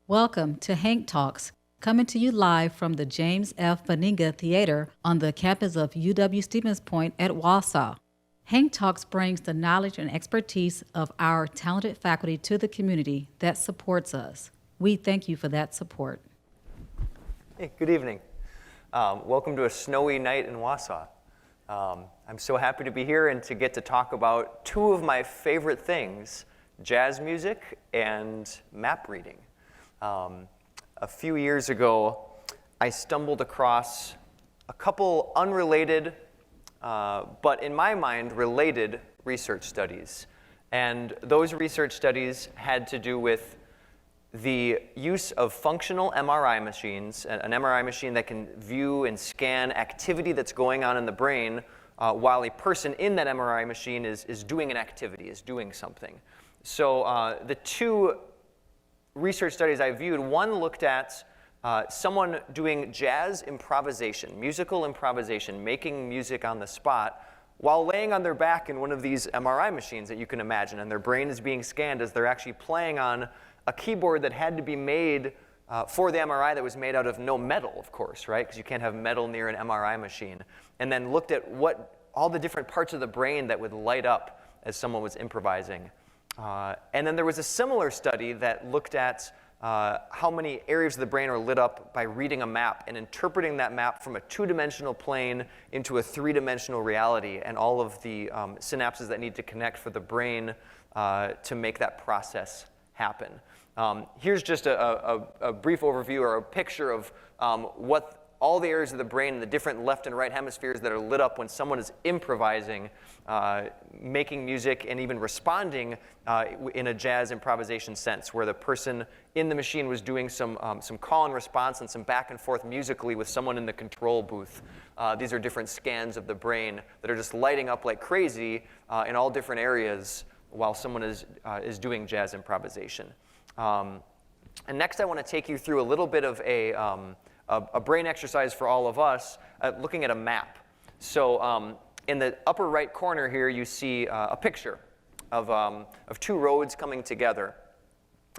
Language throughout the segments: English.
Welcome to Hank Talks, coming to you live from the James F. Faninga Theater on the campus of UW-Stevens Point at Wausau. Hank Talks brings the knowledge and expertise of our talented faculty to the community that supports us. We thank you for that support. Hey, good evening. Welcome to a snowy night in Wausau. I'm so happy to be here and to get to talk about two of my favorite things, jazz music and map reading. A few years ago, I stumbled across a couple unrelated, but in my mind, related research studies. And those research studies had to do with the use of functional MRI machines, an MRI machine that can view and scan activity that's going on in the brain while a person in that MRI machine is doing an activity, is doing something. So the two research studies I viewed, one looked at someone doing jazz improvisation, musical improvisation, making music on the spot, while laying on their back in one of these MRI machines that you can imagine, and their brain is being scanned as they're actually playing on a keyboard that had to be made for the MRI that was made out of no metal, of course, right? Because you can't have metal near an MRI machine. And then looked at all the different parts of the brain that would light up as someone was improvising. And then there was a similar study that looked at how many areas of the brain are lit up by reading a map and interpreting that map from a two-dimensional plane into a three-dimensional reality, and all of the synapses that need to connect for the brain to make that process happen. Here's just a brief overview or a picture of what all the areas of the brain and the different left and right hemispheres that are lit up when someone is improvising, making music, and even responding in a jazz improvisation sense, where the person in the machine was doing some call and response and some back and forth musically with someone in the control booth. These are different scans of the brain that are just lighting up like crazy in all different areas while someone is doing jazz improvisation. And next I want to take you through a little bit of a brain exercise for all of us, looking at a map. So in the upper right corner here, you see a picture of two roads coming together.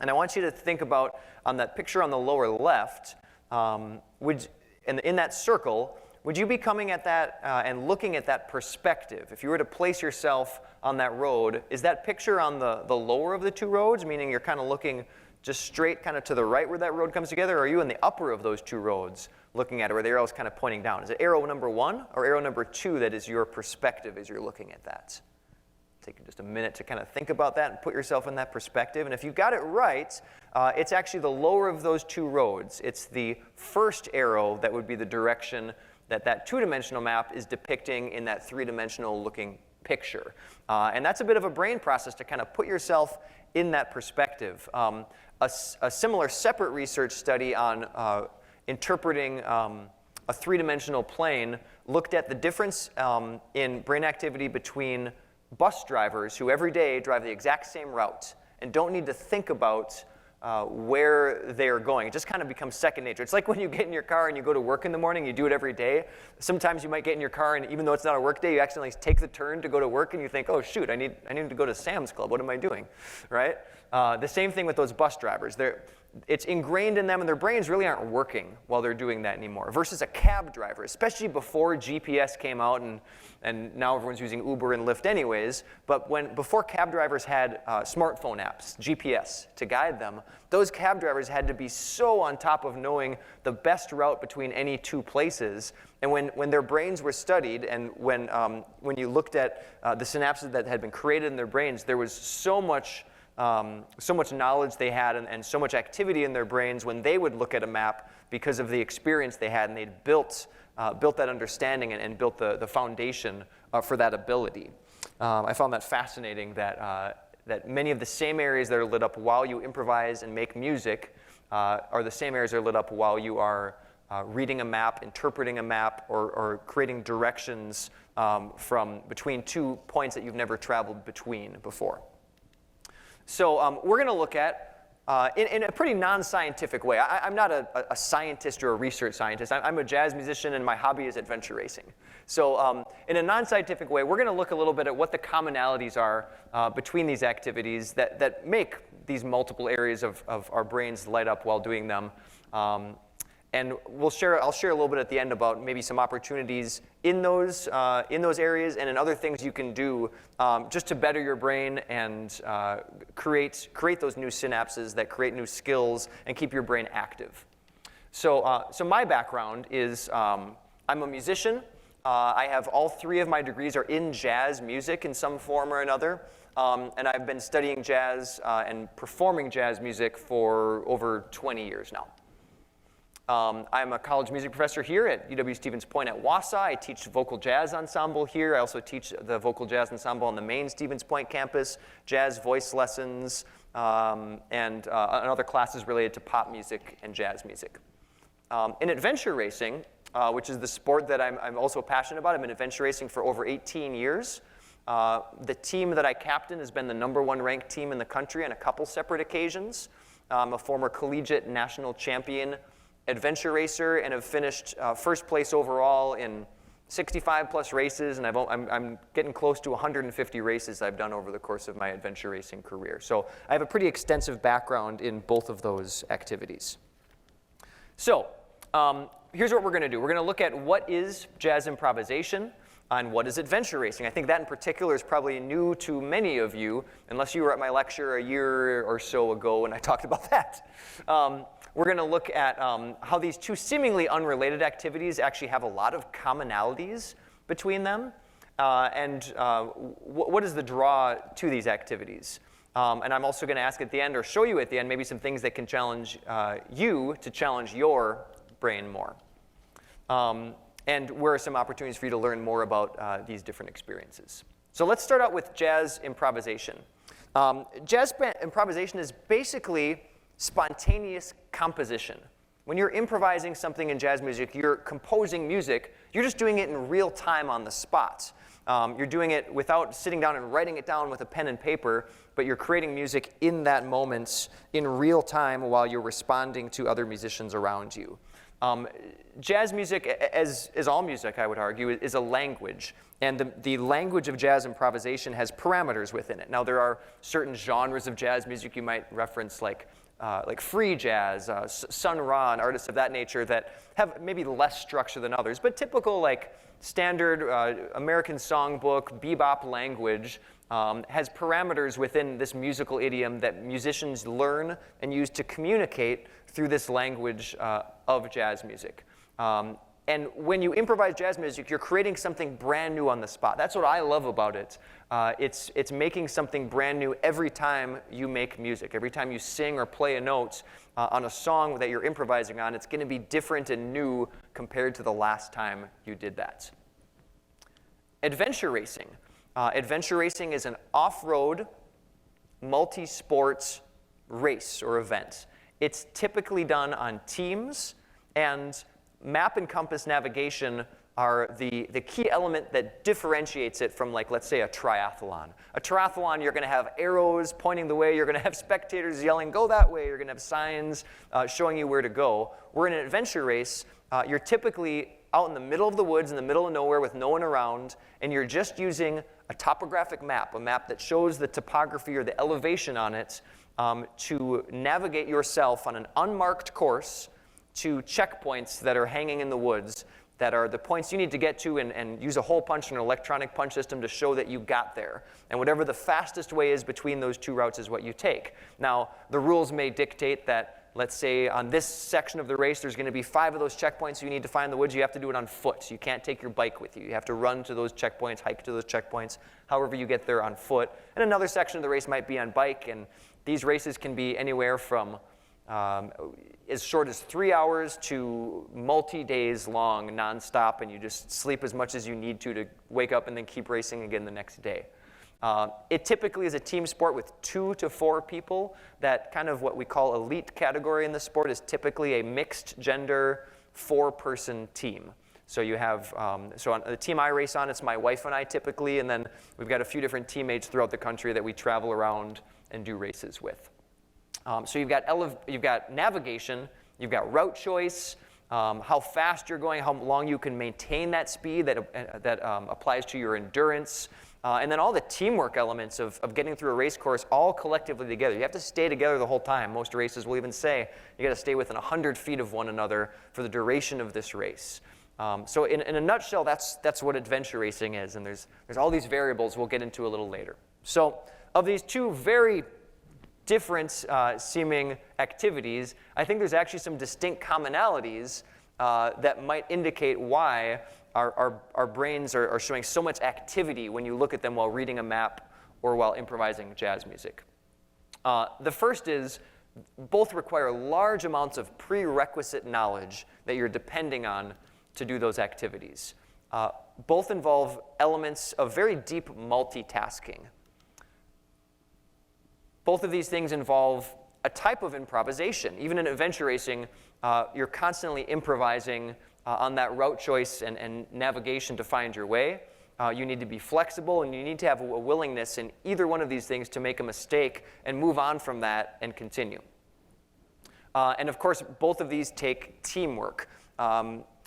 And I want you to think about, on that picture on the lower left, in that circle, would you be coming at that and looking at that perspective? If you were to place yourself on that road, is that picture on the lower of the two roads, meaning you're kind of looking just straight kind of to the right where that road comes together, or are you in the upper of those two roads looking at it where the arrow is kind of pointing down? Is it arrow number 1 or arrow number 2 that is your perspective as you're looking at that? Take just a minute to kind of think about that and put yourself in that perspective. And if you got it right, it's actually the lower of those two roads. It's the first arrow that would be the direction that two-dimensional map is depicting in that three-dimensional looking picture. And that's a bit of a brain process to kind of put yourself in that perspective. A similar separate research study on interpreting a three-dimensional plane looked at the difference in brain activity between bus drivers who every day drive the exact same route and don't need to think about where they're going. It just kind of becomes second nature. It's like when you get in your car and you go to work in the morning, you do it every day. Sometimes you might get in your car and even though it's not a work day, you accidentally take the turn to go to work and you think, oh shoot, I need to go to Sam's Club. What am I doing, right? The same thing with those bus drivers. It's ingrained in them and their brains really aren't working while they're doing that anymore. Versus a cab driver, especially before GPS came out and now everyone's using Uber and Lyft anyways, but before cab drivers had smartphone apps, GPS, to guide them, those cab drivers had to be so on top of knowing the best route between any two places. And when their brains were studied and when you looked at the synapses that had been created in their brains, there was so much knowledge they had and so much activity in their brains when they would look at a map because of the experience they had, and they'd built that understanding and built the foundation for that ability. I found that fascinating that many of the same areas that are lit up while you improvise and make music are the same areas that are lit up while you are reading a map, interpreting a map, or creating directions from between 2 points that you've never traveled between before. So we're going to look at, in a pretty non-scientific way. I'm not a scientist or a research scientist. I'm a jazz musician, and my hobby is adventure racing. So in a non-scientific way, we're going to look a little bit at what the commonalities are between these activities that make these multiple areas of our brains light up while doing them. And I'll share a little bit at the end about maybe some opportunities in those areas and in other things you can do just to better your brain and create those new synapses that create new skills and keep your brain active. So my background is I'm a musician. I have all 3 of my degrees are in jazz music in some form or another. And I've been studying jazz and performing jazz music for over 20 years now. I'm a college music professor here at UW-Stevens Point at Wausau. I teach vocal jazz ensemble here. I also teach the vocal jazz ensemble on the main Stevens Point campus, jazz voice lessons, and other classes related to pop music and jazz music. In adventure racing, which is the sport that I'm also passionate about, I've been adventure racing for over 18 years. The team that I captain has been the #1 ranked team in the country on a couple separate occasions. I'm a former collegiate national champion adventure racer and have finished first place overall in 65 plus races, and I'm getting close to 150 races I've done over the course of my adventure racing career. So I have a pretty extensive background in both of those activities. So here's what we're going to do. We're going to look at what is jazz improvisation and what is adventure racing. I think that in particular is probably new to many of you, unless you were at my lecture a year or so ago and I talked about that. We're going to look at how these 2 seemingly unrelated activities actually have a lot of commonalities between them, and what is the draw to these activities. And I'm also going to ask at the end, or show you at the end, maybe some things that can challenge you to challenge your brain more. And where are some opportunities for you to learn more about these different experiences. So let's start out with jazz improvisation. Jazz improvisation is basically spontaneous composition. When you're improvising something in jazz music, you're composing music, you're just doing it in real time on the spot. You're doing it without sitting down and writing it down with a pen and paper, but you're creating music in that moment in real time while you're responding to other musicians around you. Jazz music, as all music, I would argue, is a language. And the language of jazz improvisation has parameters within it. Now, there are certain genres of jazz music you might reference, like free jazz, Sun Ra, and artists of that nature that have maybe less structure than others. But typical, like standard American songbook, bebop language has parameters within this musical idiom that musicians learn and use to communicate through this language of jazz music. And when you improvise jazz music, you're creating something brand new on the spot. That's what I love about it. It's making something brand new every time you make music. Every time you sing or play a note on a song that you're improvising on, it's going to be different and new compared to the last time you did that. Adventure racing. Adventure racing is an off-road, multi-sports race or event. It's typically done on teams, and map and compass navigation are the key element that differentiates it from, like, let's say, a triathlon. A triathlon, you're going to have arrows pointing the way. You're going to have spectators yelling, go that way. You're going to have signs showing you where to go. Where in an adventure race, you're typically out in the middle of the woods, in the middle of nowhere with no one around, and you're just using a topographic map, a map that shows the topography or the elevation on it to navigate yourself on an unmarked course to checkpoints that are hanging in the woods that are the points you need to get to and use a hole punch and an electronic punch system to show that you got there. And whatever the fastest way is between those 2 routes is what you take. Now, the rules may dictate that, let's say, on this section of the race, there's going to be 5 of those checkpoints you need to find in the woods. You have to do it on foot. You can't take your bike with you. You have to run to those checkpoints, hike to those checkpoints, however you get there on foot. And another section of the race might be on bike, and these races can be anywhere from as short as 3 hours to multi-days long, nonstop, and you just sleep as much as you need to wake up and then keep racing again the next day. It typically is a team sport with 2 to 4 people. That kind of what we call elite category in the sport is typically a mixed gender 4-person team. So you have, so on the team I race on, it's my wife and I typically, and then we've got a few different teammates throughout the country that we travel around and do races with. So you've got navigation, you've got route choice, how fast you're going, how long you can maintain that speed that applies to your endurance. And then all the teamwork elements of getting through a race course all collectively together. You have to stay together the whole time. Most races will even say you got to stay within 100 feet of one another for the duration of this race. So in a nutshell, that's what adventure racing is. And there's all these variables we'll get into a little later. So of these two very different seeming activities, I think there's actually some distinct commonalities that might indicate why our brains are showing so much activity when you look at them while reading a map or while improvising jazz music. The first is both require large amounts of prerequisite knowledge that you're depending on to do those activities. Both involve elements of very deep multitasking. Both of these things involve a type of improvisation. Even in adventure racing, you're constantly improvising on that route choice and navigation to find your way. You need to be flexible, and you need to have a willingness in either one of these things to make a mistake and move on from that and continue. And of course, both of these take teamwork.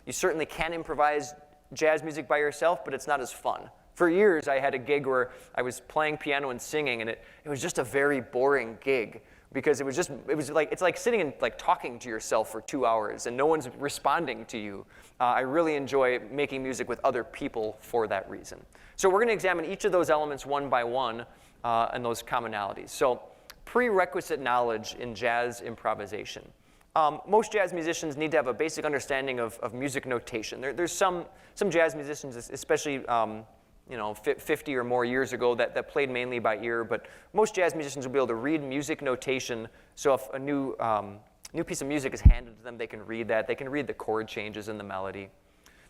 You certainly can improvise jazz music by yourself, but it's not as fun. For years, I had a gig where I was playing piano and singing, and it was just a very boring gig because it's like sitting and like talking to yourself for 2 hours and no one's responding to you. I really enjoy making music with other people for that reason. So we're going to examine each of those elements one by one and those commonalities. So prerequisite knowledge in jazz improvisation. Most jazz musicians need to have a basic understanding of music notation. There's some jazz musicians, especially 50 or more years ago that played mainly by ear, but most jazz musicians will be able to read music notation. So if a new piece of music is handed to them, they can read that. They can read the chord changes in the melody.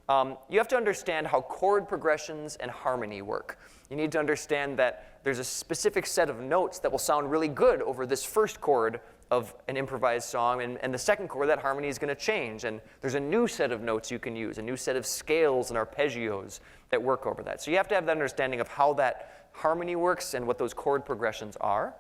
You have to understand how chord progressions and harmony work. You need to understand that there's a specific set of notes that will sound really good over this first chord of an improvised song, and the second chord, that harmony is going to change, and there's a new set of notes you can use, a new set of scales and arpeggios that work over that. So you have to have that understanding of how that harmony works and what those chord progressions are.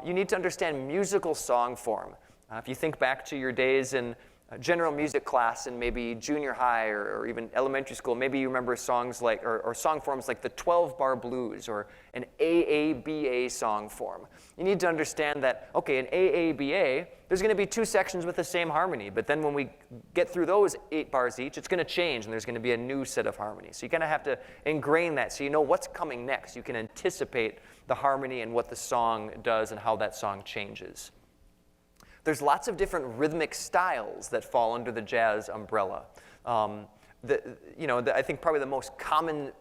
You need to understand musical song form. If you think back to your days in general music class in maybe junior high or even elementary school, maybe you remember songs like, or song forms like the 12-bar blues or an AABA song form. You need to understand that, okay, in AABA, there's going to be two sections with the same harmony, but then when we get through those 8 bars each, it's going to change and there's going to be a new set of harmony. So you kind of have to ingrain that so you know what's coming next. You can anticipate the harmony and what the song does and how that song changes. There's lots of different rhythmic styles that fall under the jazz umbrella. I think probably the most common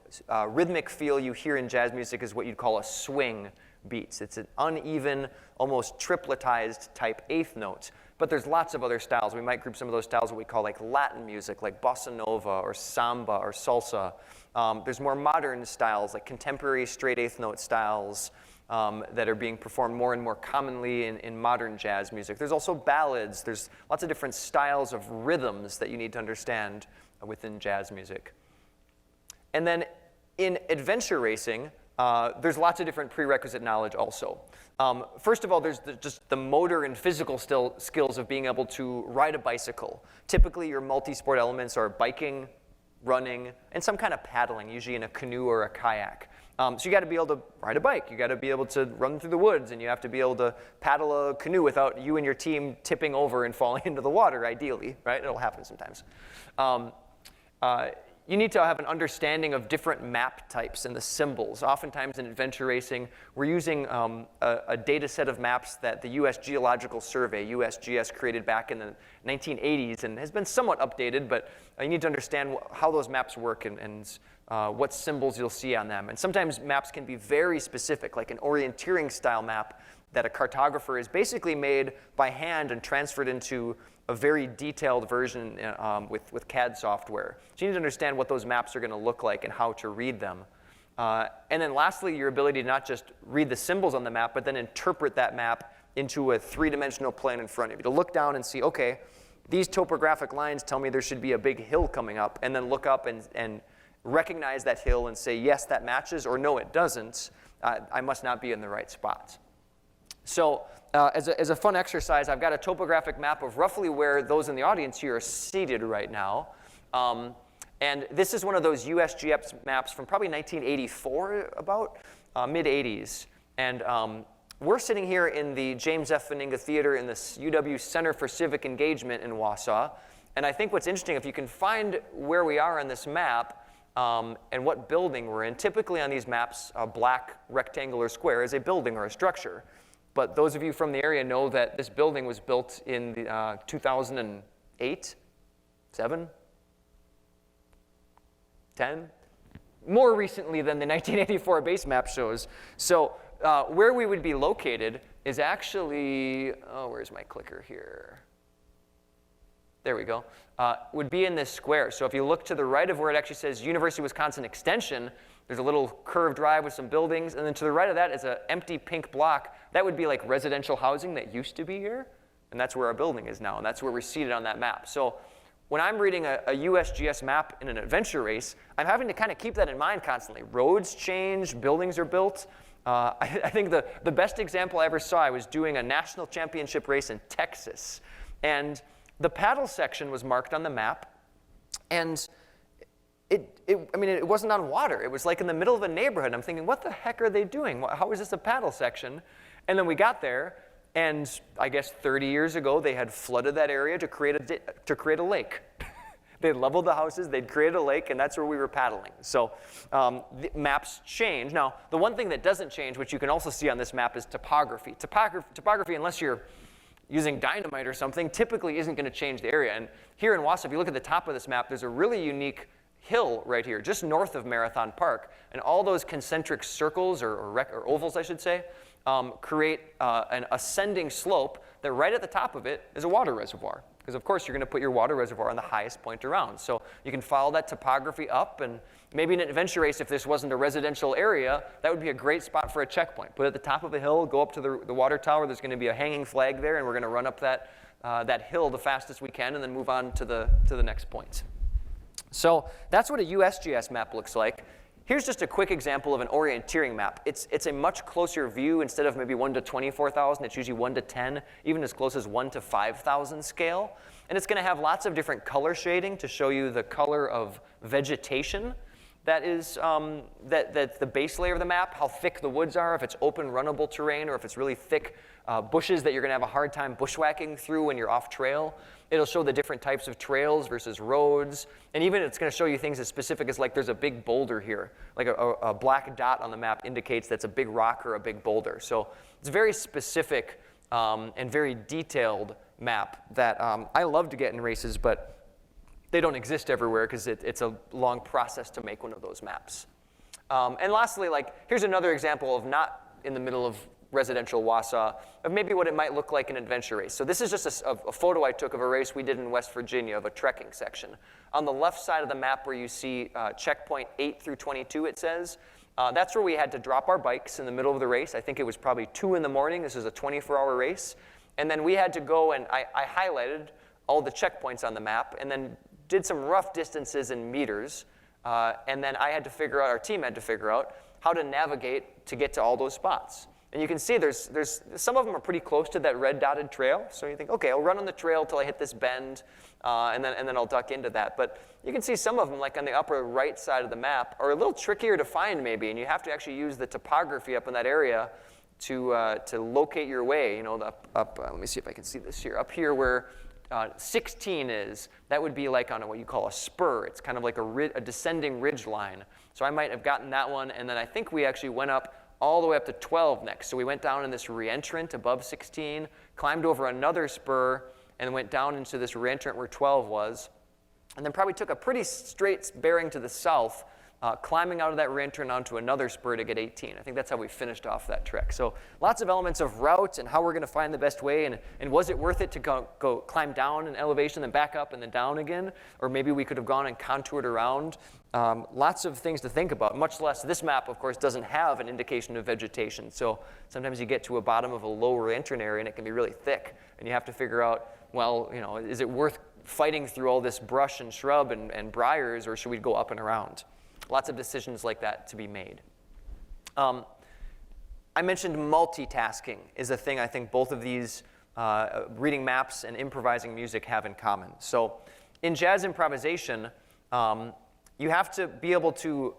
rhythmic feel you hear in jazz music is what you'd call a swing beats. It's an uneven, almost tripletized type eighth note. But there's lots of other styles. We might group some of those styles what we call like Latin music, like bossa nova or samba or salsa. There's more modern styles like contemporary straight eighth note styles. That are being performed more and more commonly in modern jazz music. There's also ballads. There's lots of different styles of rhythms that you need to understand within jazz music. And then in adventure racing, there's lots of different prerequisite knowledge also. First of all, there's just the motor and physical skills of being able to ride a bicycle. Typically, your multi-sport elements are biking, running, and some kind of paddling, usually in a canoe or a kayak. So you got to be able to ride a bike. You got to be able to run through the woods, and you have to be able to paddle a canoe without you and your team tipping over and falling into the water, ideally, right? It'll happen sometimes. You need to have an understanding of different map types and the symbols. Oftentimes in adventure racing, we're using a data set of maps that the U.S. Geological Survey, USGS, created back in the 1980s and has been somewhat updated, but you need to understand how those maps work and what symbols you'll see on them. And sometimes maps can be very specific, like an orienteering style map that a cartographer has basically made by hand and transferred into a very detailed version with CAD software. So you need to understand what those maps are going to look like and how to read them. And then lastly, your ability to not just read the symbols on the map, but then interpret that map into a three-dimensional plane in front of you. To look down and see, okay, these topographic lines tell me there should be a big hill coming up, and then look up and recognize that hill and say, yes, that matches, or no, it doesn't. I must not be in the right spot. So as a fun exercise, I've got a topographic map of roughly where those in the audience here are seated right now. And this is one of those USGS maps from probably 1984, about mid-'80s. And we're sitting here in the James F. Faninga Theater in the UW Center for Civic Engagement in Wausau. And I think what's interesting, if you can find where we are on this map and what building we're in, typically on these maps, a black rectangular square is a building or a structure. But those of you from the area know that this building was built in the, 2008, 7, 10, more recently than the 1984 base map shows. So where we would be located is actually, oh, where's my clicker here? There we go. Would be in this square. So if you look to the right of where it actually says University of Wisconsin Extension, there's a little curved drive with some buildings, and then to the right of that is an empty pink block. That would be like residential housing that used to be here, and that's where our building is now, and that's where we're seated on that map. So when I'm reading a USGS map in an adventure race, I'm having to kind of keep that in mind constantly. Roads change, buildings are built. I think the best example I ever saw, I was doing a national championship race in Texas, and the paddle section was marked on the map, and it wasn't on water. It was like in the middle of a neighborhood. I'm thinking, what the heck are they doing? How is this a paddle section? And then we got there, and I guess 30 years ago, they had flooded that area to create a lake. They'd leveled the houses, they'd created a lake, and that's where we were paddling. So the maps change. Now, the one thing that doesn't change, which you can also see on this map, is topography. Topography, unless you're using dynamite or something, typically isn't going to change the area. And here in Wausau, if you look at the top of this map, there's a really unique hill right here, just north of Marathon Park. And all those concentric circles, or ovals, I should say, create an ascending slope that right at the top of it is a water reservoir. Because of course you're going to put your water reservoir on the highest point around. So you can follow that topography up, and maybe in an adventure race, if this wasn't a residential area, that would be a great spot for a checkpoint. Put it at the top of a hill, go up to the water tower, there's going to be a hanging flag there, and we're going to run up that hill the fastest we can and then move on to the next point. So that's what a USGS map looks like. Here's just a quick example of an orienteering map. It's a much closer view. Instead of maybe 1 to 24,000, it's usually 1 to 10, even as close as 1 to 5,000 scale. And it's going to have lots of different color shading to show you the color of vegetation that is that's the base layer of the map, how thick the woods are, if it's open, runnable terrain, or if it's really thick bushes that you're going to have a hard time bushwhacking through when you're off trail. It'll show the different types of trails versus roads. And even it's going to show you things as specific as like there's a big boulder here. Like a black dot on the map indicates that's a big rock or a big boulder. So it's a very specific and very detailed map that I love to get in races, but they don't exist everywhere because it's a long process to make one of those maps. And lastly, here's another example of not in the middle of residential Wausau, of maybe what it might look like in an adventure race. So this is just a photo I took of a race we did in West Virginia of a trekking section. On the left side of the map where you see checkpoint 8 through 22, it says, that's where we had to drop our bikes in the middle of the race. I think it was probably 2 in the morning. This is a 24-hour race. And then we had to go, and I highlighted all the checkpoints on the map and then did some rough distances in meters. And then I had to figure out, our team had to figure out how to navigate to get to all those spots. And you can see there's some of them are pretty close to that red dotted trail. So you think, okay, I'll run on the trail till I hit this bend, and then I'll duck into that. But you can see some of them, like on the upper right side of the map, are a little trickier to find maybe, and you have to actually use the topography up in that area to locate your way. You know, let me see if I can see this here. Up here where 16 is, that would be like on what you call a spur. It's kind of like a descending ridge line. So I might have gotten that one, and then I think we actually went up all the way up to 12 next. So we went down in this reentrant above 16, climbed over another spur, and went down into this reentrant where 12 was, and then probably took a pretty straight bearing to the south, climbing out of that reentrant onto another spur to get 18. I think that's how we finished off that trek. So lots of elements of route and how we're going to find the best way, and was it worth it to go climb down an elevation, then back up and then down again? Or maybe we could have gone and contoured around. Lots of things to think about, much less this map, of course, doesn't have an indication of vegetation. So sometimes you get to a bottom of a lower entrant area and it can be really thick. And you have to figure out, well, you know, is it worth fighting through all this brush and shrub and briars, or should we go up and around? Lots of decisions like that to be made. I mentioned multitasking is a thing I think both of these reading maps and improvising music have in common. So in jazz improvisation, you have to be able to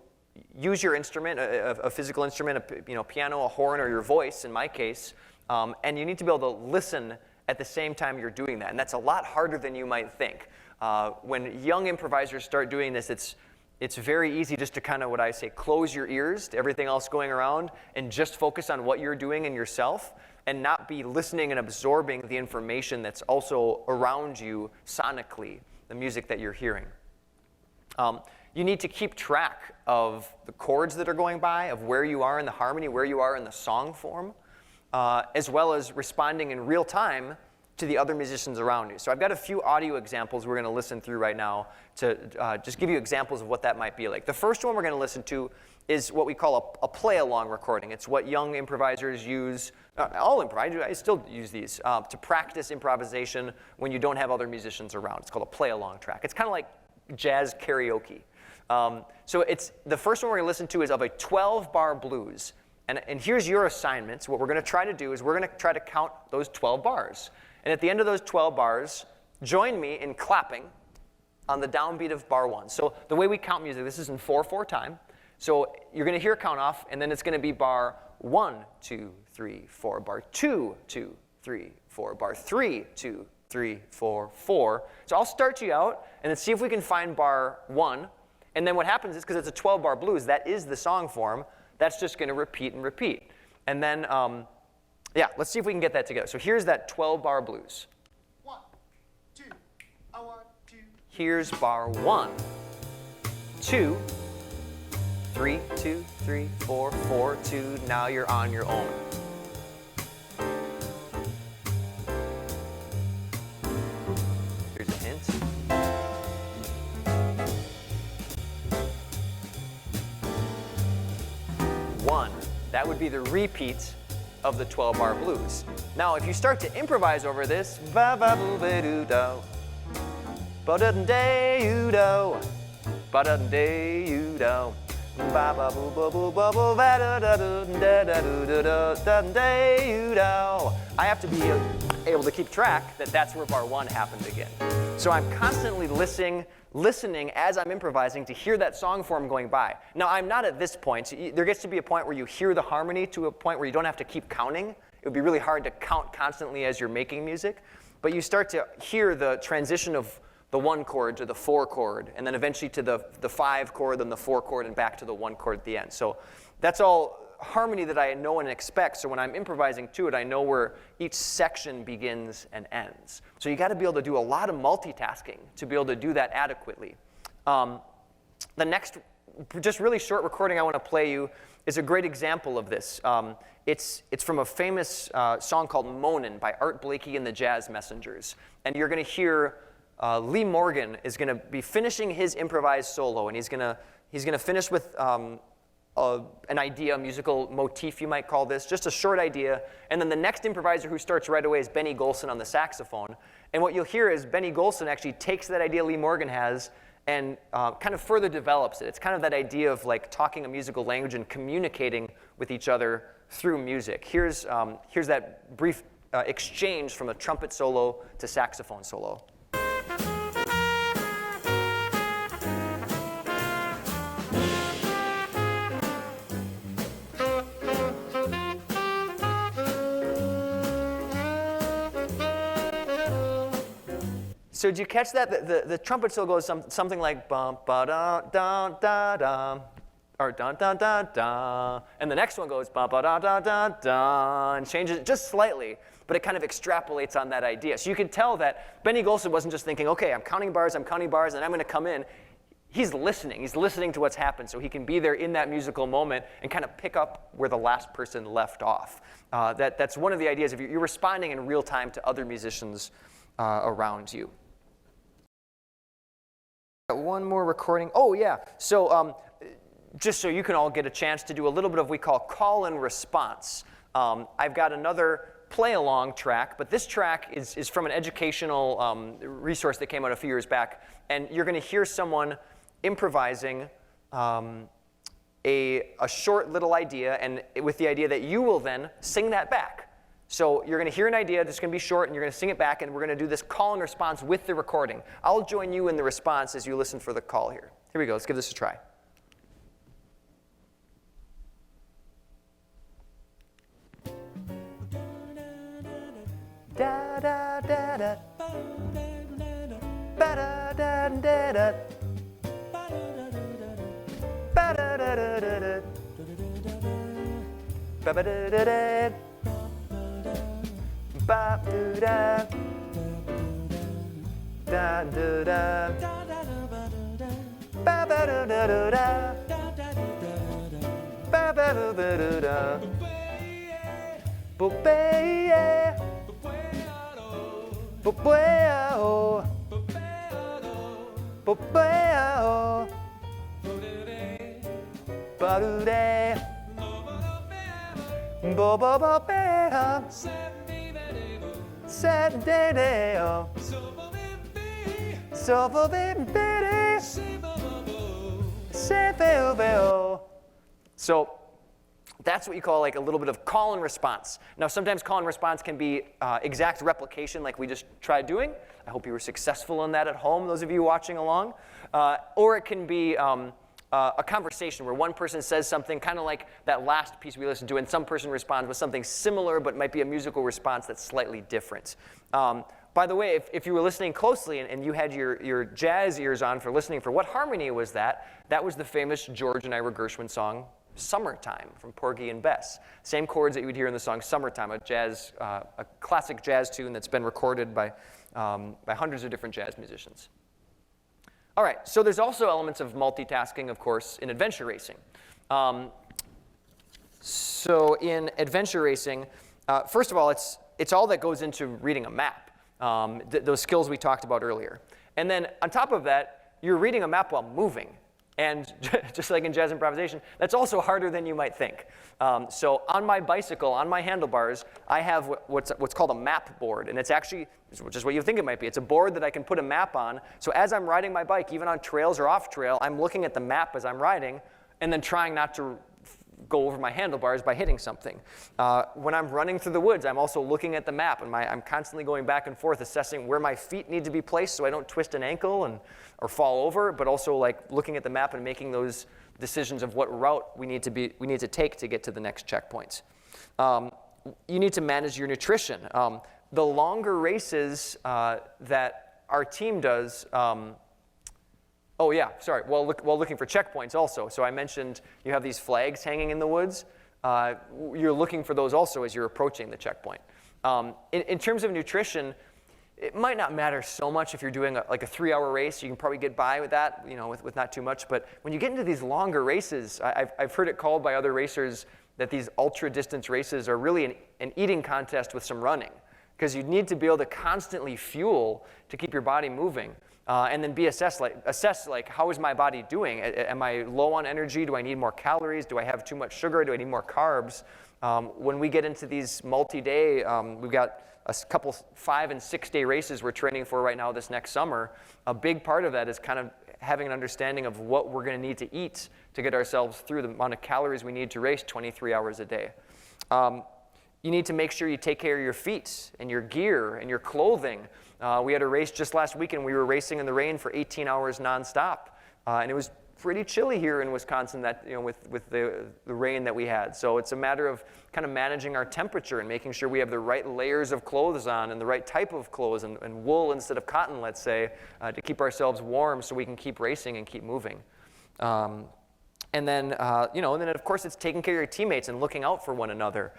use your instrument, a physical instrument, piano, a horn, or your voice, in my case, and you need to be able to listen at the same time you're doing that. And that's a lot harder than you might think. When young improvisers start doing this, it's very easy just to kind of, what I say, close your ears to everything else going around and just focus on what you're doing and yourself, and not be listening and absorbing the information that's also around you sonically, the music that you're hearing. You need to keep track of the chords that are going by, of where you are in the harmony, where you are in the song form, as well as responding in real time to the other musicians around you. So I've got a few audio examples we're going to listen through right now to just give you examples of what that might be like. The first one we're going to listen to is what we call a play-along recording. It's what young improvisers use, all improvisers, I still use these, to practice improvisation when you don't have other musicians around. It's called a play-along track. It's kind of like jazz karaoke. So the first one we're going to listen to is of a 12-bar blues. And here's your assignment. What we're going to try to do is we're going to try to count those 12 bars. And at the end of those 12 bars, join me in clapping on the downbeat of bar 1. So the way we count music, this is in 4/4 time. So you're going to hear a count off, and then it's going to be bar 1, 2, 3, 4, bar 2, 2, 3, 4, bar 3, 2, 3, 4, 4. So I'll start you out, and then see if we can find bar 1. And then what happens is, because it's a 12-bar blues, that is the song form, that's just going to repeat and repeat. And then, let's see if we can get that together. So here's that 12-bar blues. 1, 2, 1, 2. Here's bar 1, 2, 3, 2, 3, 4, 4, 2. Now you're on your own. Here's a hint. 1. That would be the repeat of the 12-bar blues. Now, if you start to improvise over this, ba ba boo ba doo do, ba da day you do, ba da day you do, ba ba boo ba boo ba boo ba da da da da da da day you do. I have to be able to keep track that that's where bar 1 happened again. So I'm constantly listening as I'm improvising to hear that song form going by. Now, I'm not at this point. There gets to be a point where you hear the harmony to a point where you don't have to keep counting. It would be really hard to count constantly as you're making music. But you start to hear the transition of the 1 chord to the 4 chord, and then eventually to the 5 chord, then the 4 chord, and back to the 1 chord at the end. So that's all harmony that I know and expect. So when I'm improvising to it, I know where each section begins and ends. So you got to be able to do a lot of multitasking to be able to do that adequately. The next, just really short recording I want to play you is a great example of this. It's from a famous song called Moanin' by Art Blakey and the Jazz Messengers. And you're going to hear Lee Morgan is going to be finishing his improvised solo, and he's going to finish with an idea, a musical motif, you might call this, just a short idea. And then the next improviser who starts right away is Benny Golson on the saxophone. And what you'll hear is Benny Golson actually takes that idea Lee Morgan has and kind of further develops it. It's kind of that idea of like talking a musical language and communicating with each other through music. Here's that brief exchange from a trumpet solo to saxophone solo. So did you catch that? The trumpet solo goes something like bum ba da da da da, or da da da da, and the next one goes ba ba da da da da, and changes it just slightly, but it kind of extrapolates on that idea. So you can tell that Benny Golson wasn't just thinking, okay, I'm counting bars, and I'm going to come in. He's listening. He's listening to what's happened, so he can be there in that musical moment and kind of pick up where the last person left off. That's one of the ideas of you're responding in real time to other musicians around you. One more recording. Oh, yeah. So just so you can all get a chance to do a little bit of what we call call and response. I've got another play-along track, but this track is from an educational resource that came out a few years back. And you're going to hear someone improvising a short little idea, and with the idea that you will then sing that back. So you're going to hear an idea, it's going to be short, and you're going to sing it back, and we're going to do this call and response with the recording. I'll join you in the response as you listen for the call here. Here we go. Let's give this a try. Da da da da. Ba da da da da. Ba da da da da. Ba ba da da da. Ba do da. Da do da. Ba ba da da da da. Ba ba da da da da. Bo-be-yeah. Bo-be-oh. Bo-be-oh. Ba-do-da. Bo-bo-bo-be-oh. Sa-de-de-oh. So-bo-be-be-de. Se-be-oh-be-oh. So that's what you call like a little bit of call and response. Now, sometimes call and response can be exact replication like we just tried doing. I hope you were successful in that at home, those of you watching along. Or it can be a conversation where one person says something kind of like that last piece we listened to, and some person responds with something similar, but might be a musical response that's slightly different. By the way, if you were listening closely and you had your jazz ears on for listening for what harmony was that, that was the famous George and Ira Gershwin song, Summertime, from Porgy and Bess. Same chords that you would hear in the song Summertime, a classic jazz tune that's been recorded by hundreds of different jazz musicians. All right, so there's also elements of multitasking, of course, in adventure racing. So in adventure racing, first of all, it's all that goes into reading a map, those skills we talked about earlier. And then on top of that, you're reading a map while moving. And just like in jazz improvisation, that's also harder than you might think. So on my bicycle, on my handlebars, I have what's called a map board. And it's actually, which is what you think it might be. It's a board that I can put a map on. So as I'm riding my bike, even on trails or off trail, I'm looking at the map as I'm riding and then trying not to go over my handlebars by hitting something. When I'm running through the woods, I'm also looking at the map, and I'm constantly going back and forth assessing where my feet need to be placed so I don't twist an ankle or fall over, but also like looking at the map and making those decisions of what route we need to take to get to the next checkpoints. You need to manage your nutrition. The longer races that our team does, oh yeah, sorry, while looking for checkpoints also. So I mentioned you have these flags hanging in the woods. You're looking for those also as you're approaching the checkpoint. In terms of nutrition, it might not matter so much if you're doing like a 3-hour race. You can probably get by with that, with not too much. But when you get into these longer races, I've heard it called by other racers that these ultra-distance races are really an eating contest with some running, because you need to be able to constantly fuel to keep your body moving. And then assess how is my body doing? Am I low on energy? Do I need more calories? Do I have too much sugar? Do I need more carbs? When we get into these multi-day, we've got a couple 5- and 6-day races we're training for right now this next summer. A big part of that is kind of having an understanding of what we're going to need to eat to get ourselves through the amount of calories we need to race 23 hours a day. You need to make sure you take care of your feet and your gear and your clothing. We had a race just last weekend. We were racing in the rain for 18 hours nonstop. And it was pretty chilly here in Wisconsin with the rain that we had. So it's a matter of kind of managing our temperature and making sure we have the right layers of clothes on and the right type of clothes and wool instead of cotton, let's say, to keep ourselves warm so we can keep racing and keep moving. And then of course, it's taking care of your teammates and looking out for one another.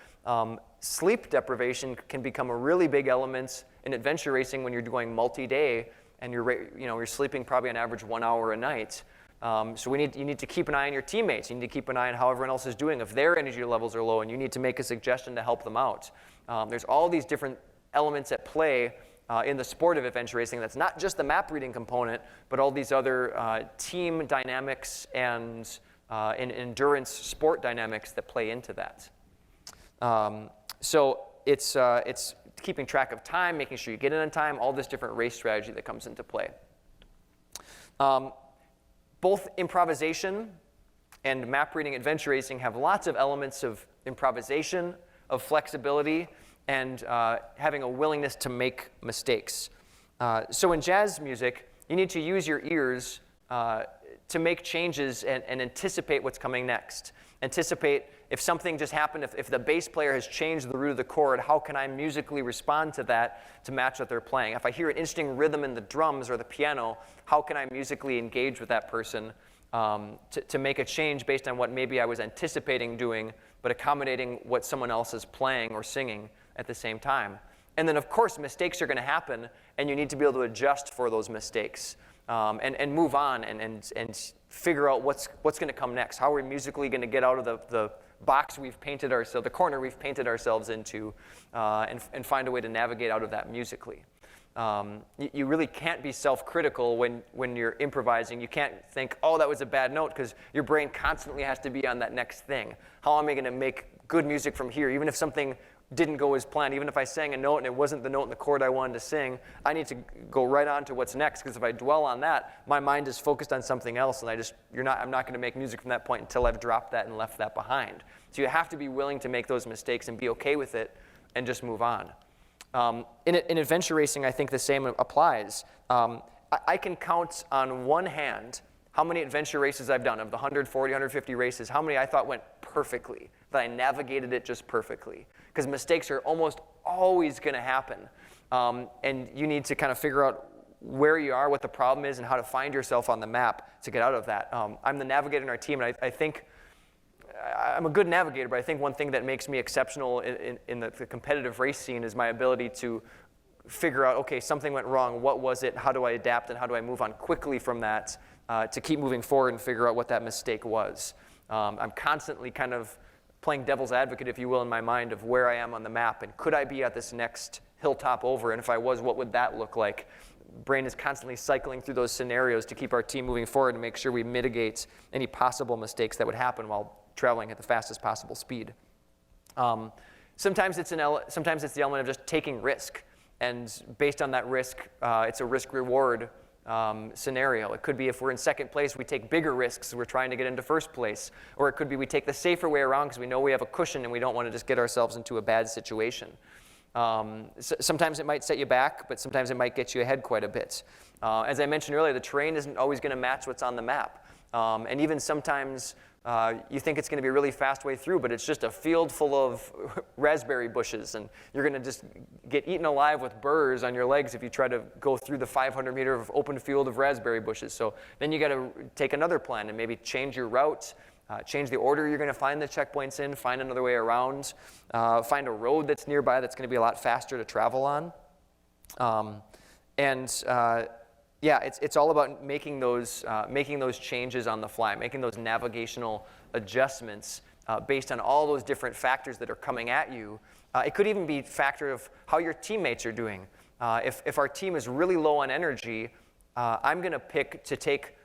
Sleep deprivation can become a really big element in adventure racing when you're going multi-day and you're sleeping probably on average 1 hour a night. So you need to keep an eye on your teammates. You need to keep an eye on how everyone else is doing. If their energy levels are low, and you need to make a suggestion to help them out. There's all these different elements at play in the sport of adventure racing. That's not just the map reading component, but all these other team dynamics and endurance sport dynamics that play into that. So it's keeping track of time, making sure you get in on time, all this different race strategy that comes into play. Both improvisation and map reading adventure racing have lots of elements of improvisation, of flexibility, and having a willingness to make mistakes. So in jazz music, you need to use your ears to make changes and anticipate what's coming next. Anticipate if something just happened, if the bass player has changed the root of the chord, how can I musically respond to that to match what they're playing? If I hear an interesting rhythm in the drums or the piano, how can I musically engage with that person to make a change based on what maybe I was anticipating doing, but accommodating what someone else is playing or singing at the same time? And then, of course, mistakes are going to happen, and you need to be able to adjust for those mistakes and move on and figure out what's going to come next. How are we musically going to get out of the box we've painted ourselves, the corner we've painted ourselves into, and find a way to navigate out of that musically. You really can't be self-critical when you're improvising. You can't think, oh, that was a bad note, because your brain constantly has to be on that next thing. How am I going to make good music from here? Even if something didn't go as planned, even if I sang a note and it wasn't the note in the chord I wanted to sing, I need to go right on to what's next, because if I dwell on that, my mind is focused on something else, and I'm not going to make music from that point until I've dropped that and left that behind. So you have to be willing to make those mistakes and be okay with it and just move on. In adventure racing, I think the same applies. I can count on one hand how many adventure races I've done. Of the 140, 150 races, how many I thought went perfectly, that I navigated it just perfectly. Because mistakes are almost always going to happen. And you need to kind of figure out where you are, what the problem is, and how to find yourself on the map to get out of that. I'm the navigator in our team, and I think I'm a good navigator, but I think one thing that makes me exceptional in the competitive race scene is my ability to figure out, okay, something went wrong, what was it, how do I adapt, and how do I move on quickly from that to keep moving forward and figure out what that mistake was. I'm constantly kind of playing devil's advocate, if you will, in my mind of where I am on the map, and could I be at this next hilltop over, and if I was, what would that look like? Brain is constantly cycling through those scenarios to keep our team moving forward and make sure we mitigate any possible mistakes that would happen while traveling at the fastest possible speed. Sometimes it's the element of just taking risk, and based on that risk, it's a risk-reward scenario. It could be if we're in second place, we take bigger risks, we're trying to get into first place. Or it could be we take the safer way around because we know we have a cushion and we don't want to just get ourselves into a bad situation. Sometimes it might set you back, but sometimes it might get you ahead quite a bit. As I mentioned earlier, the terrain isn't always going to match what's on the map. And even sometimes you think it's going to be a really fast way through, but it's just a field full of raspberry bushes, and you're going to just get eaten alive with burrs on your legs if you try to go through the 500-meter of open field of raspberry bushes. So then you got to take another plan and maybe change your route, change the order you're going to find the checkpoints in, find another way around, find a road that's nearby that's going to be a lot faster to travel on. Yeah, it's all about making those changes on the fly, making those navigational adjustments based on all those different factors that are coming at you. It could even be a factor of how your teammates are doing. If our team is really low on energy, I'm going to pick to take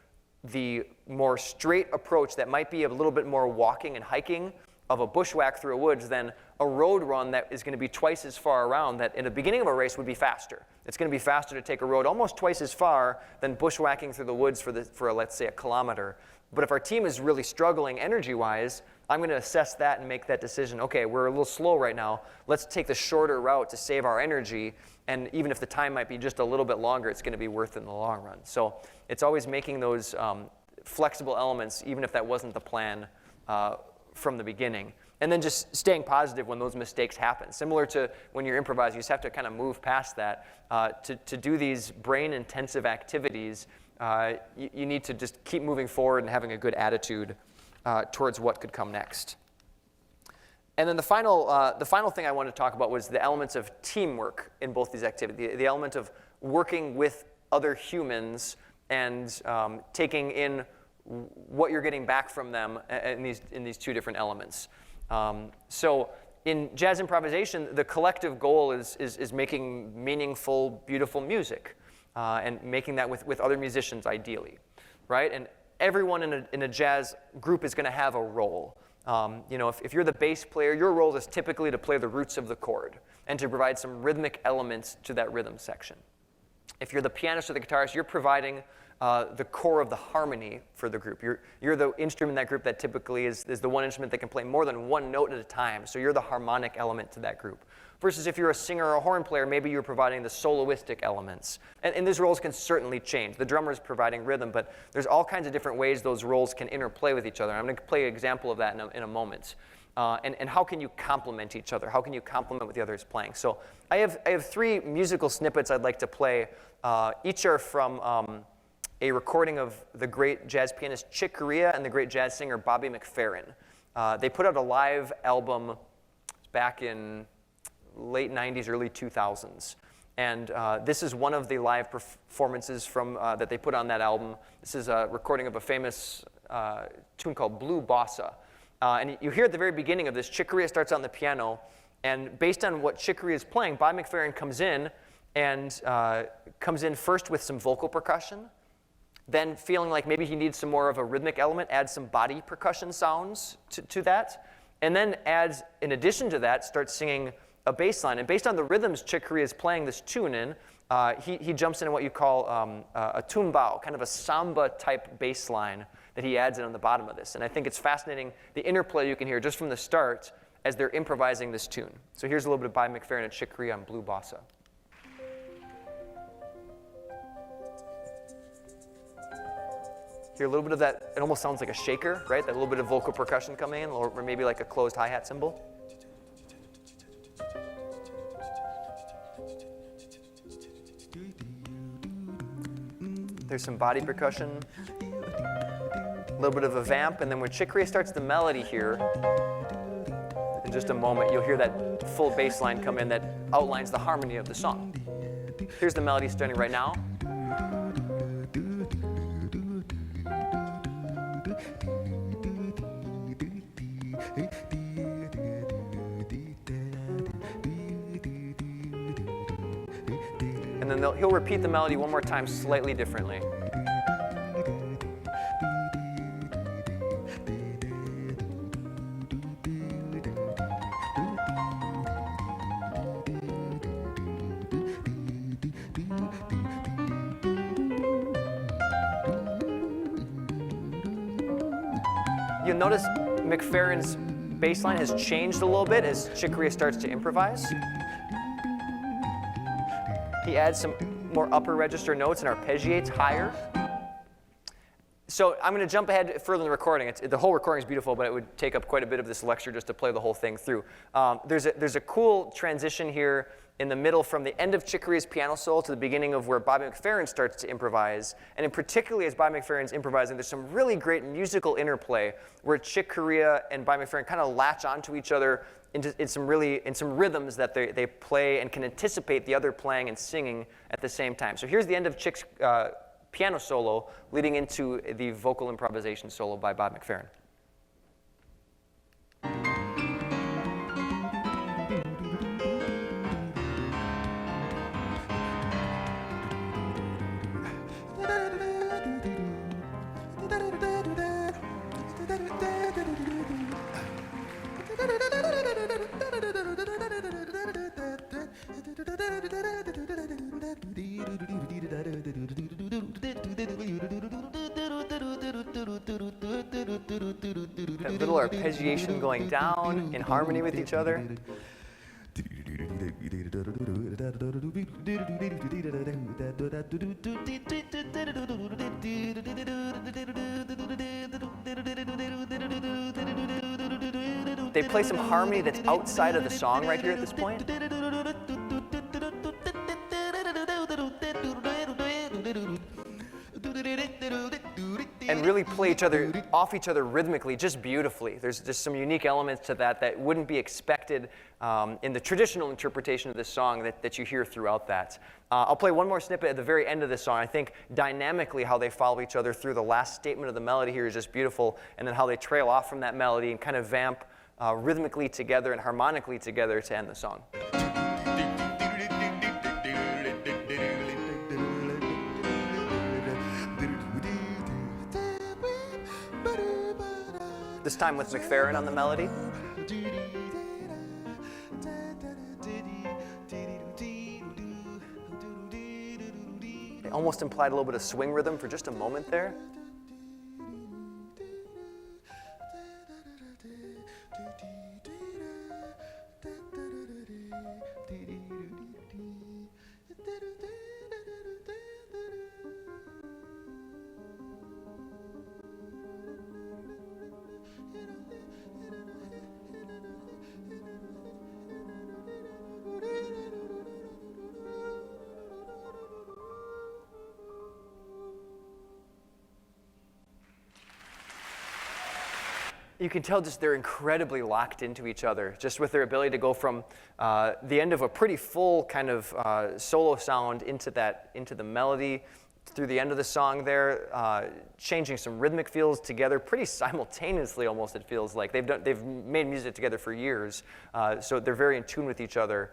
the more straight approach that might be a little bit more walking and hiking of a bushwhack through a woods than a road run that is going to be twice as far around that in the beginning of a race would be faster. It's going to be faster to take a road almost twice as far than bushwhacking through the woods for let's say, a kilometer. But if our team is really struggling energy-wise, I'm going to assess that and make that decision. Okay, we're a little slow right now. Let's take the shorter route to save our energy. And even if the time might be just a little bit longer, it's going to be worth it in the long run. So it's always making those flexible elements, even if that wasn't the plan from the beginning. And then just staying positive when those mistakes happen. Similar to when you're improvising, you just have to kind of move past that. To do these brain-intensive activities, you need to just keep moving forward and having a good attitude towards what could come next. And then the final thing I wanted to talk about was the elements of teamwork in both these activities. The element of working with other humans and taking in what you're getting back from them in these two different elements. So in jazz improvisation, the collective goal is making meaningful, beautiful music and making that with other musicians, ideally, right? And everyone in a jazz group is going to have a role. If you're the bass player, your role is typically to play the roots of the chord and to provide some rhythmic elements to that rhythm section. If you're the pianist or the guitarist, you're providing the core of the harmony for the group. You're the instrument in that group that typically is the one instrument that can play more than one note at a time, so you're the harmonic element to that group. Versus if you're a singer or a horn player, maybe you're providing the soloistic elements. And these roles can certainly change. The drummer is providing rhythm, but there's all kinds of different ways those roles can interplay with each other. I'm going to play an example of that in a moment. And how can you complement each other? How can you complement what the other is playing? So I have 3 musical snippets I'd like to play. Each are from a recording of the great jazz pianist Chick Corea and the great jazz singer Bobby McFerrin. They put out a live album back in late 90s, early 2000s. And this is one of the live performances from that they put on that album. This is a recording of a famous tune called Blue Bossa. And you hear at the very beginning of this, Chick Corea starts on the piano, and based on what Chick Corea is playing, Bobby McFerrin comes in first with some vocal percussion, then feeling like maybe he needs some more of a rhythmic element, adds some body percussion sounds to that, and then adds, in addition to that, starts singing a bass line. And based on the rhythms Chick Corea is playing this tune in, he jumps into what you call a tumbao, kind of a samba-type bass line that he adds in on the bottom of this. And I think it's fascinating, the interplay you can hear just from the start as they're improvising this tune. So here's a little bit of Bobby McFerrin and Chick Corea on Blue Bossa. Hear a little bit of that, it almost sounds like a shaker, right? That little bit of vocal percussion coming in, or maybe like a closed hi-hat cymbal. There's some body percussion, a little bit of a vamp, and then when Chick Corea starts the melody here, in just a moment, you'll hear that full bass line come in that outlines the harmony of the song. Here's the melody starting right now. And then he'll repeat the melody one more time slightly differently. You'll notice McFerrin's bass line has changed a little bit as Chick Corea starts to improvise. He adds some more upper register notes and arpeggiates higher. So I'm going to jump ahead further in the recording. The whole recording is beautiful, but it would take up quite a bit of this lecture just to play the whole thing through. There's a cool transition here in the middle from the end of Chick Corea's piano solo to the beginning of where Bobby McFerrin starts to improvise. And in particularly as Bobby McFerrin's improvising, there's some really great musical interplay where Chick Corea and Bobby McFerrin kind of latch onto each other in some rhythms that they play and can anticipate the other playing and singing at the same time. So here's the end of Chick's piano solo leading into the vocal improvisation solo by Bob McFerrin. That little arpeggiation going down in harmony with each other. They play some harmony that's outside of the song right here at this point. And really play off each other rhythmically, just beautifully. There's just some unique elements to that wouldn't be expected in the traditional interpretation of this song that you hear throughout that. I'll play one more snippet at the very end of this song. I think dynamically how they follow each other through the last statement of the melody here is just beautiful, and then how they trail off from that melody and kind of vamp rhythmically together and harmonically together to end the song. This time with McFerrin on the melody. They almost implied a little bit of swing rhythm for just a moment there. You can tell just they're incredibly locked into each other, just with their ability to go from the end of a pretty full kind of solo sound into the melody, through the end of the song there, changing some rhythmic feels together pretty simultaneously almost, it feels like. They've made music together for years, so they're very in tune with each other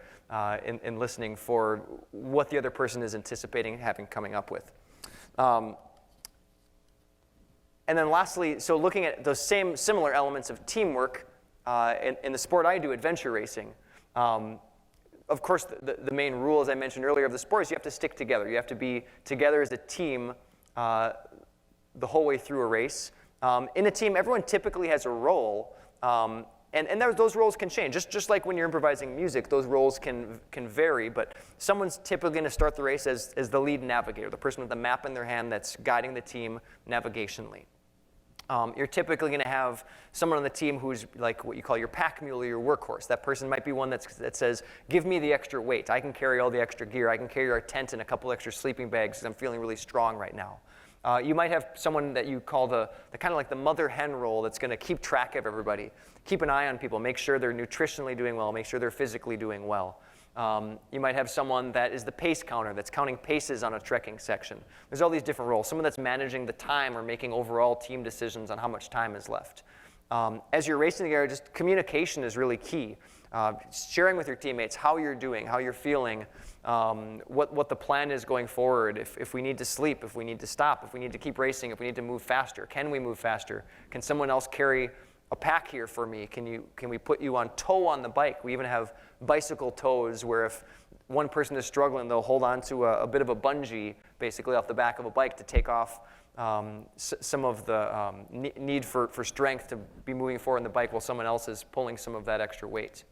in listening for what the other person is anticipating having coming up with. And then lastly, so looking at those similar elements of teamwork in the sport I do, adventure racing. Of course, the main rule, as I mentioned earlier, of the sport is you have to stick together. You have to be together as a team the whole way through a race. In a team, everyone typically has a role, and those roles can change. Just like when you're improvising music, those roles can vary, but someone's typically going to start the race as the lead navigator, the person with the map in their hand that's guiding the team navigationally. You're typically going to have someone on the team who's like what you call your pack mule or your workhorse. That person might be one that says, give me the extra weight. I can carry all the extra gear. I can carry our tent and a couple extra sleeping bags because I'm feeling really strong right now. You might have someone that you call the kind of like the mother hen role that's going to keep track of everybody, keep an eye on people, make sure they're nutritionally doing well, make sure they're physically doing well. You might have someone that is the pace counter, that's counting paces on a trekking section. There's all these different roles. Someone that's managing the time or making overall team decisions on how much time is left. As you're racing together, just communication is really key. Sharing with your teammates how you're doing, how you're feeling, what the plan is going forward, if we need to sleep, if we need to stop, if we need to keep racing, if we need to move faster. Can we move faster? Can someone else carry a pack here for me? Can we put you on tow on the bike? We even have bicycle tows where if one person is struggling, they'll hold on to a bit of a bungee basically off the back of a bike to take off some of the need for strength to be moving forward on the bike while someone else is pulling some of that extra weight.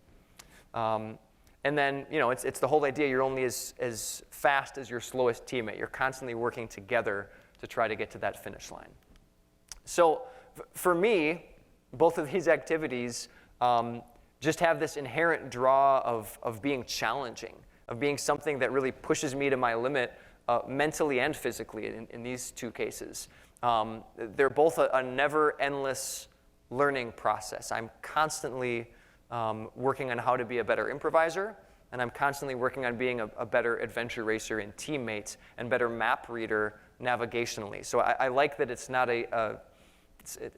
And then, it's the whole idea you're only as fast as your slowest teammate. You're constantly working together to try to get to that finish line. So for me, both of these activities just have this inherent draw of being challenging, of being something that really pushes me to my limit mentally and physically in these two cases. They're both a never-endless learning process. I'm constantly working on how to be a better improviser, and I'm constantly working on being a better adventure racer and teammate and better map reader navigationally. So I like that it's not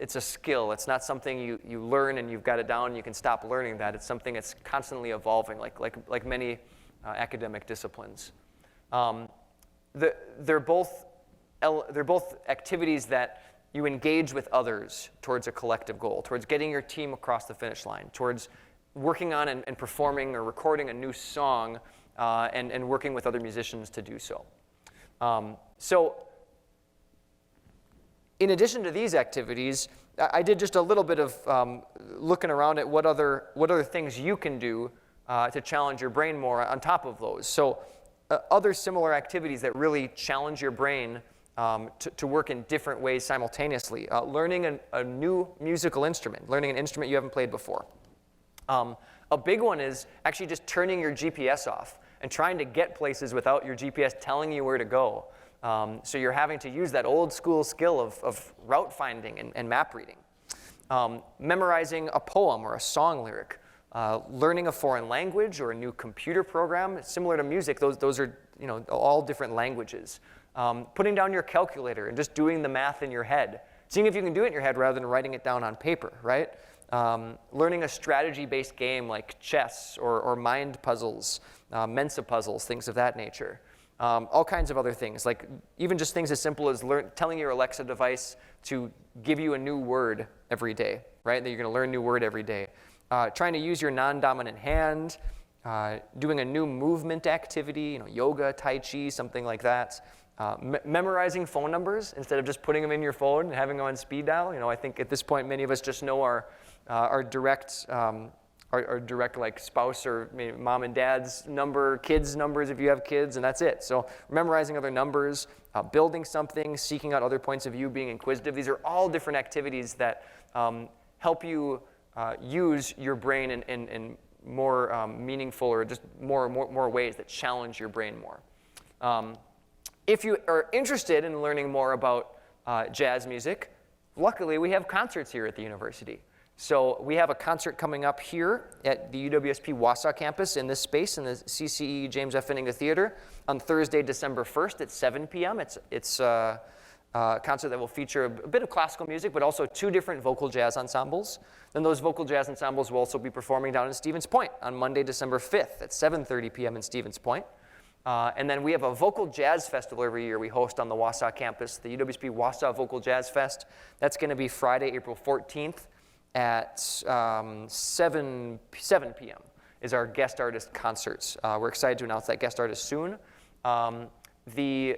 it's a skill. It's not something you learn and you've got it down and you can stop learning that. It's something that's constantly evolving, like many academic disciplines. They're both activities that you engage with others towards a collective goal, towards getting your team across the finish line, towards working on and performing or recording a new song and working with other musicians to do so. So in addition to these activities, I did just a little bit of looking around at what other things you can do to challenge your brain more on top of those. So other similar activities that really challenge your brain to work in different ways simultaneously. Learning a new musical instrument, learning an instrument you haven't played before. A big one is actually just turning your GPS off and trying to get places without your GPS telling you where to go. So you're having to use that old school skill of route finding and map reading. Memorizing a poem or a song lyric. Learning a foreign language or a new computer program. Similar to music, those are all different languages. Putting down your calculator and just doing the math in your head. Seeing if you can do it in your head rather than writing it down on paper, right? Learning a strategy-based game like chess or mind puzzles, Mensa puzzles, things of that nature. All kinds of other things, like even just things as simple as telling your Alexa device to give you a new word every day, right? That you're going to learn a new word every day. Trying to use your non-dominant hand, doing a new movement activity, yoga, tai chi, something like that. Memorizing phone numbers instead of just putting them in your phone and having them on speed dial. I think at this point many of us just know our direct like spouse or maybe mom and dad's number, kids' numbers if you have kids, and that's it. So memorizing other numbers, building something, seeking out other points of view, being inquisitive. These are all different activities that help you use your brain in more meaningful or just more ways that challenge your brain more. If you are interested in learning more about jazz music, luckily we have concerts here at the university. So we have a concert coming up here at the UWSP Wausau campus in this space, in the CCE James F. Fenninga Theater, on Thursday, December 1st at 7 p.m. It's a concert that will feature a bit of classical music, but also 2 different vocal jazz ensembles. Then those vocal jazz ensembles will also be performing down in Stevens Point on Monday, December 5th at 7:30 p.m. in Stevens Point. And then we have a vocal jazz festival every year we host on the Wausau campus, the UWSP Wausau Vocal Jazz Fest. That's going to be Friday, April 14th. At 7 p.m. is our guest artist concerts. We're excited to announce that guest artist soon. The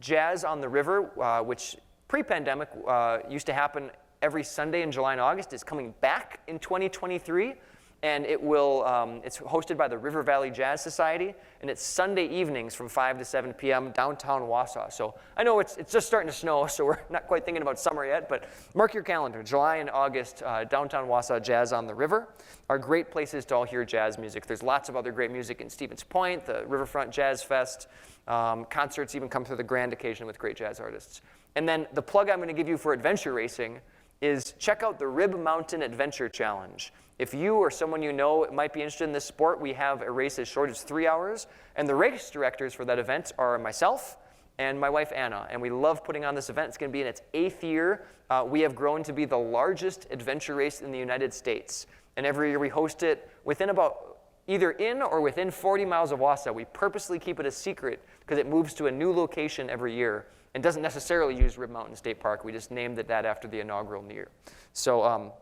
Jazz on the River, which pre-pandemic used to happen every Sunday in July and August, is coming back in 2023. And it will, it's hosted by the River Valley Jazz Society, and it's Sunday evenings from 5 to 7 p.m. downtown Wausau. So I know it's just starting to snow, so we're not quite thinking about summer yet, but mark your calendar. July and August, downtown Wausau Jazz on the River are great places to all hear jazz music. There's lots of other great music in Stevens Point, the Riverfront Jazz Fest. Concerts even come through the grand occasion with great jazz artists. And then the plug I'm going to give you for adventure racing is check out the Rib Mountain Adventure Challenge. If you or someone you know might be interested in this sport, we have a race as short as 3 hours. And the race directors for that event are myself and my wife, Anna. And we love putting on this event. It's going to be in its 8th year. We have grown to be the largest adventure race in the United States. And every year we host it within about either in or within 40 miles of Wausau. We purposely keep it a secret because it moves to a new location every year and doesn't necessarily use Rib Mountain State Park. We just named it that after the inaugural year. So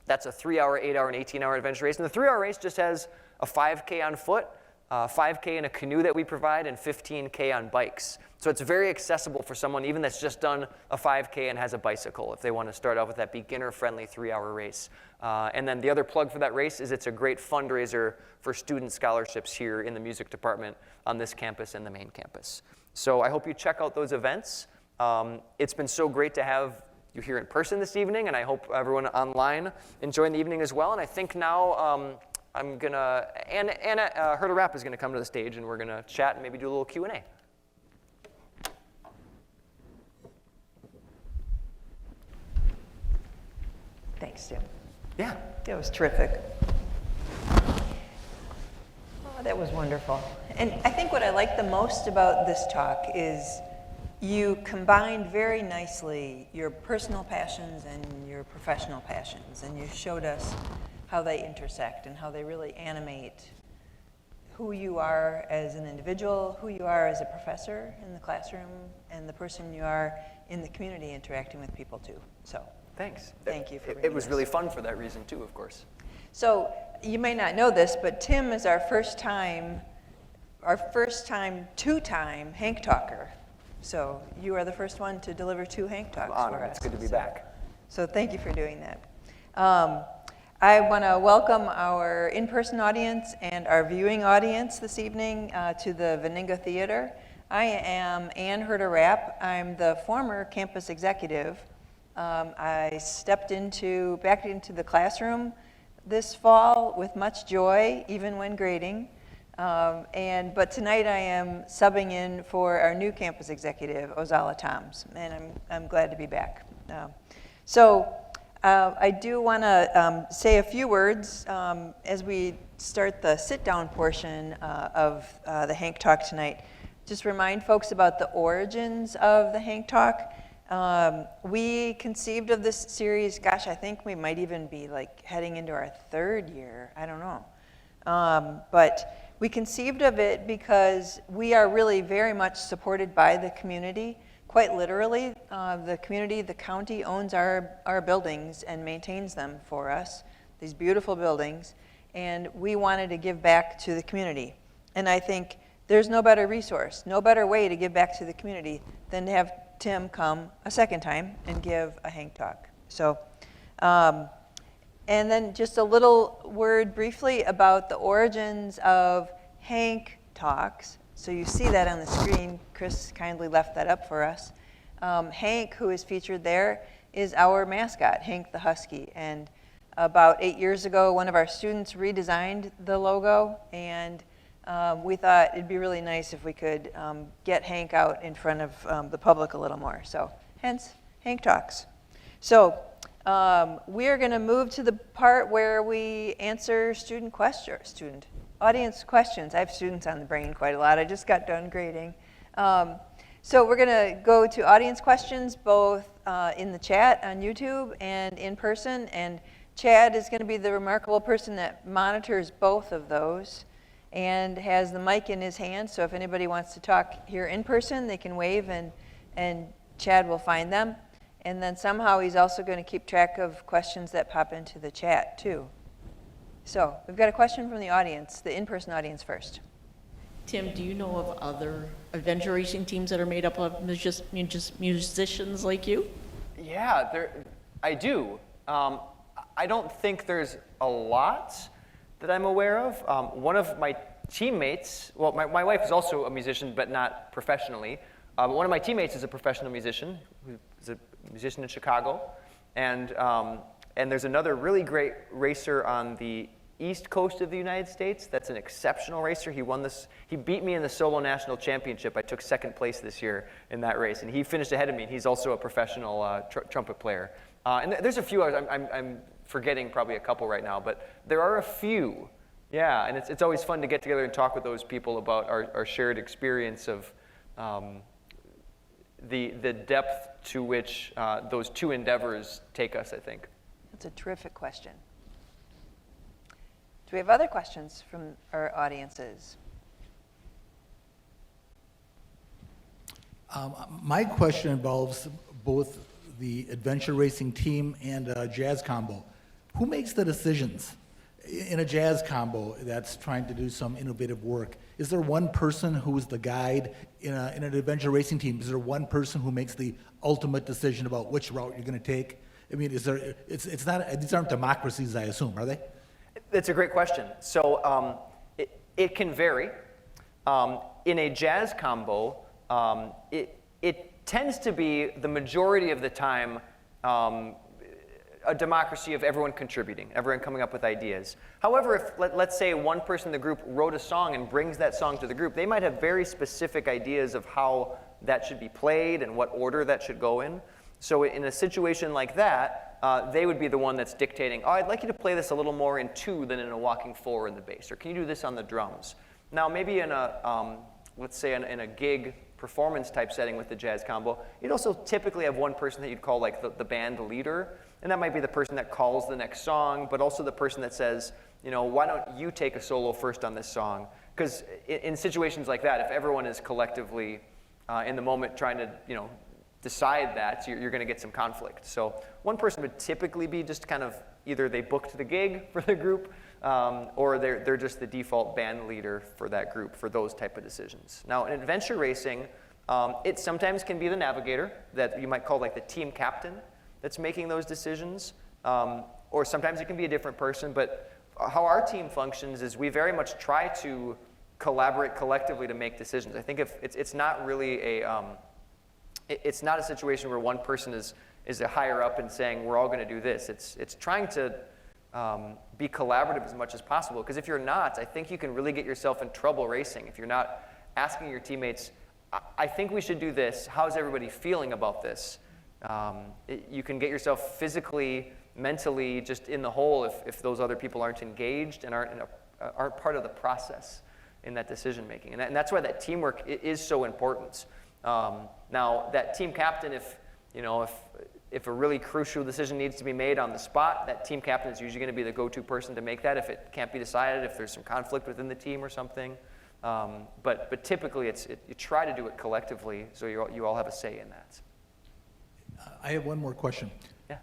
that's a 3-hour, 8-hour, and 18-hour adventure race. And the 3-hour race just has a 5K on foot, 5K in a canoe that we provide, and 15K on bikes. So it's very accessible for someone even that's just done a 5K and has a bicycle if they want to start out with that beginner-friendly 3-hour race. And then the other plug for that race is it's a great fundraiser for student scholarships here in the music department on this campus and the main campus. So I hope you check out those events. It's been so great to have you here in person this evening, and I hope everyone online enjoying the evening as well. And I think now I'm gonna, Anna Herder-Rapp is gonna come to the stage, and we're gonna chat and maybe do a little Q&A. Thanks, Tim. Yeah. That was terrific. Oh, that was wonderful. And I think what I like the most about this talk is you combined very nicely your personal passions and your professional passions, and you showed us how they intersect and how they really animate who you are as an individual, who you are as a professor in the classroom, and the person you are in the community interacting with people too. So Thanks. Thank you for It bringing was this. really fun for that reason too, of course. So you may not know this, but Tim is our first time two-time Hank Talker. So you are the first one to deliver 2 Hank Talks I'm honored. for us. It's good to be back. So thank you for doing that. I want to welcome our in-person audience and our viewing audience this evening to the Fenninga Theater. I am Ann Herder-Rapp. I'm the former campus executive. I stepped back into the classroom this fall with much joy, even when grading. But tonight I am subbing in for our new campus executive, Ozala Toms, and I'm glad to be back. I do want to say a few words as we start the sit-down portion of the Hank Talk tonight. Just remind folks about the origins of the Hank Talk. We conceived of this series, gosh, I think we might even be like heading into our 3rd year. I don't know. But we conceived of it because we are really very much supported by the community. Quite literally, the community, the county owns our buildings and maintains them for us, these beautiful buildings, and we wanted to give back to the community. And I think there's no better resource, no better way to give back to the community than to have Tim come a second time and give a Hank Talk. So, and then just a little word briefly about the origins of Hank Talks. So you see that on the screen. Chris kindly left that up for us. Hank, who is featured there, is our mascot, Hank the Husky. And about 8 years ago, one of our students redesigned the logo, and we thought it'd be really nice if we could get Hank out in front of the public a little more. So hence, Hank Talks. So we are going to move to the part where we answer audience questions. I have students on the brain quite a lot. I just got done grading. So we're going to go to audience questions, both in the chat on YouTube and in person. And Chad is going to be the remarkable person that monitors both of those and has the mic in his hand. So if anybody wants to talk here in person, they can wave and Chad will find them. And then somehow he's also going to keep track of questions that pop into the chat too. So we've got a question from the audience, the in-person audience first. Tim, do you know of other adventure racing teams that are made up of just musicians like you? Yeah, I do. I don't think there's a lot that I'm aware of. One of my teammates, well, my wife is also a musician, but not professionally. But one of my teammates is a professional musician, who is a musician in Chicago. And there's another really great racer on the East Coast of the United States that's an exceptional racer. He beat me in the solo national championship. I took second place this year in that race, and he finished ahead of me. He's also a professional trumpet player. And there's a few others. I'm forgetting probably a couple right now, but there are a few. Yeah, and it's always fun to get together and talk with those people about our shared experience of the depth to which those two endeavors take us, I think. That's a terrific question. Do we have other questions from our audiences? My question involves both the adventure racing team and jazz combo. Who makes the decisions in a jazz combo that's trying to do some innovative work? Is there one person who's the guide in an adventure racing team? Is there one person who makes the ultimate decision about which route you're going to take? I mean, these aren't democracies, I assume, are they? That's a great question. So it can vary. In a jazz combo, it tends to be the majority of the time a democracy of everyone contributing, everyone coming up with ideas. However, if let's say one person in the group wrote a song and brings that song to the group, they might have very specific ideas of how that should be played and what order that should go in. So in a situation like that, they would be the one that's dictating, oh, I'd like you to play this a little more in 2 than in a walking 4 in the bass, or can you do this on the drums? Now, maybe in a, let's say in a gig performance type setting with the jazz combo, you'd also typically have one person that you'd call like the band leader, and that might be the person that calls the next song, but also the person that says, you know, why don't you take a solo first on this song? Because in situations like that, if everyone is collectively in the moment trying to, you know, decide that, you're going to get some conflict. So one person would typically be just kind of either they booked the gig for the group, or they're just the default band leader for that group for those type of decisions. Now in adventure racing, it sometimes can be the navigator that you might call like the team captain that's making those decisions, or sometimes it can be a different person. But how our team functions is we very much try to collaborate collectively to make decisions. I think if it's not really it's not a situation where one person is a higher up and saying we're all going to do this. It's trying to be collaborative as much as possible, because if you're not, I think you can really get yourself in trouble racing. If you're not asking your teammates, I think we should do this. How's everybody feeling about this? You can get yourself physically, mentally just in the hole if those other people aren't engaged and aren't part of the process in that decision making. And that's why that teamwork is so important. Now, that team captain, if a really crucial decision needs to be made on the spot, that team captain is usually going to be the go-to person to make that if it can't be decided, if there's some conflict within the team or something. But typically, you try to do it collectively so you all have a say in that. I have one more question. Yeah.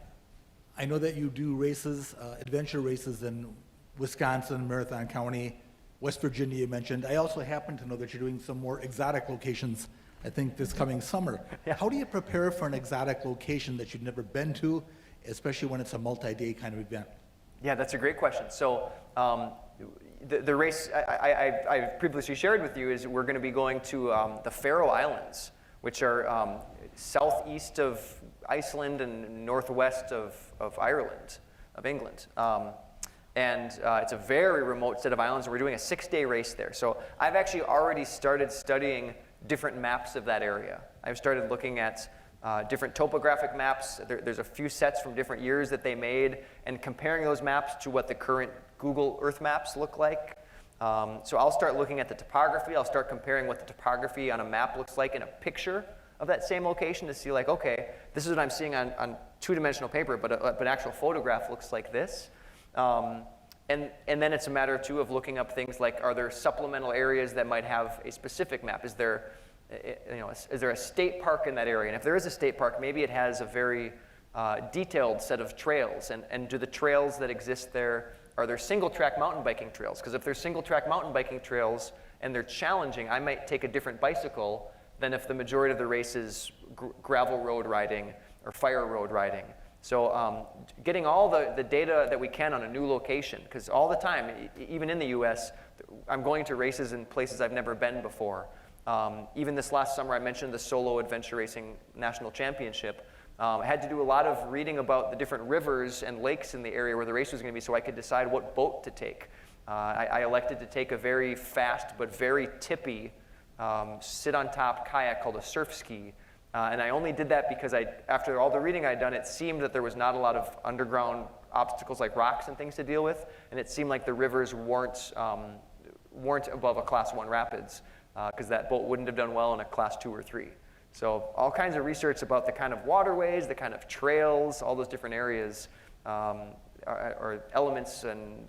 I know that you do races, adventure races in Wisconsin, Marathon County. West Virginia you mentioned. I also happen to know that you're doing some more exotic locations, I think, this coming summer. How do you prepare for an exotic location that you've never been to, especially when it's a multi-day kind of event? Yeah, that's a great question. So the race I previously shared with you is we're going to be going to the Faroe Islands, which are southeast of Iceland and northwest of Ireland, of England. And it's a very remote set of islands, and we're doing a 6-day race there. So I've actually already started studying different maps of that area. I've started looking at different topographic maps. There's a few sets from different years that they made, and comparing those maps to what the current Google Earth maps look like. So I'll start looking at the topography. I'll start comparing what the topography on a map looks like in a picture of that same location to see, like, okay, this is what I'm seeing on two-dimensional paper, but an actual photograph looks like this. And then it's a matter, too, of looking up things like, are there supplemental areas that might have a specific map? Is there a state park in that area? And if there is a state park, maybe it has a very detailed set of trails. And do the trails that exist there, are there single-track mountain biking trails? Because if there's single-track mountain biking trails and they're challenging, I might take a different bicycle than if the majority of the race is gravel road riding or fire road riding. So getting all the data that we can on a new location, because all the time, even in the US, I'm going to races in places I've never been before. Even this last summer, I mentioned the Solo Adventure Racing National Championship. I had to do a lot of reading about the different rivers and lakes in the area where the race was going to be so I could decide what boat to take. I elected to take a very fast but very tippy sit-on-top kayak called a surf ski. And I only did that because after all the reading I'd done, it seemed that there was not a lot of underground obstacles like rocks and things to deal with, and it seemed like the rivers weren't above a Class 1 rapids, because that boat wouldn't have done well in a Class 2 or 3. So all kinds of research about the kind of waterways, the kind of trails, all those different areas, or elements and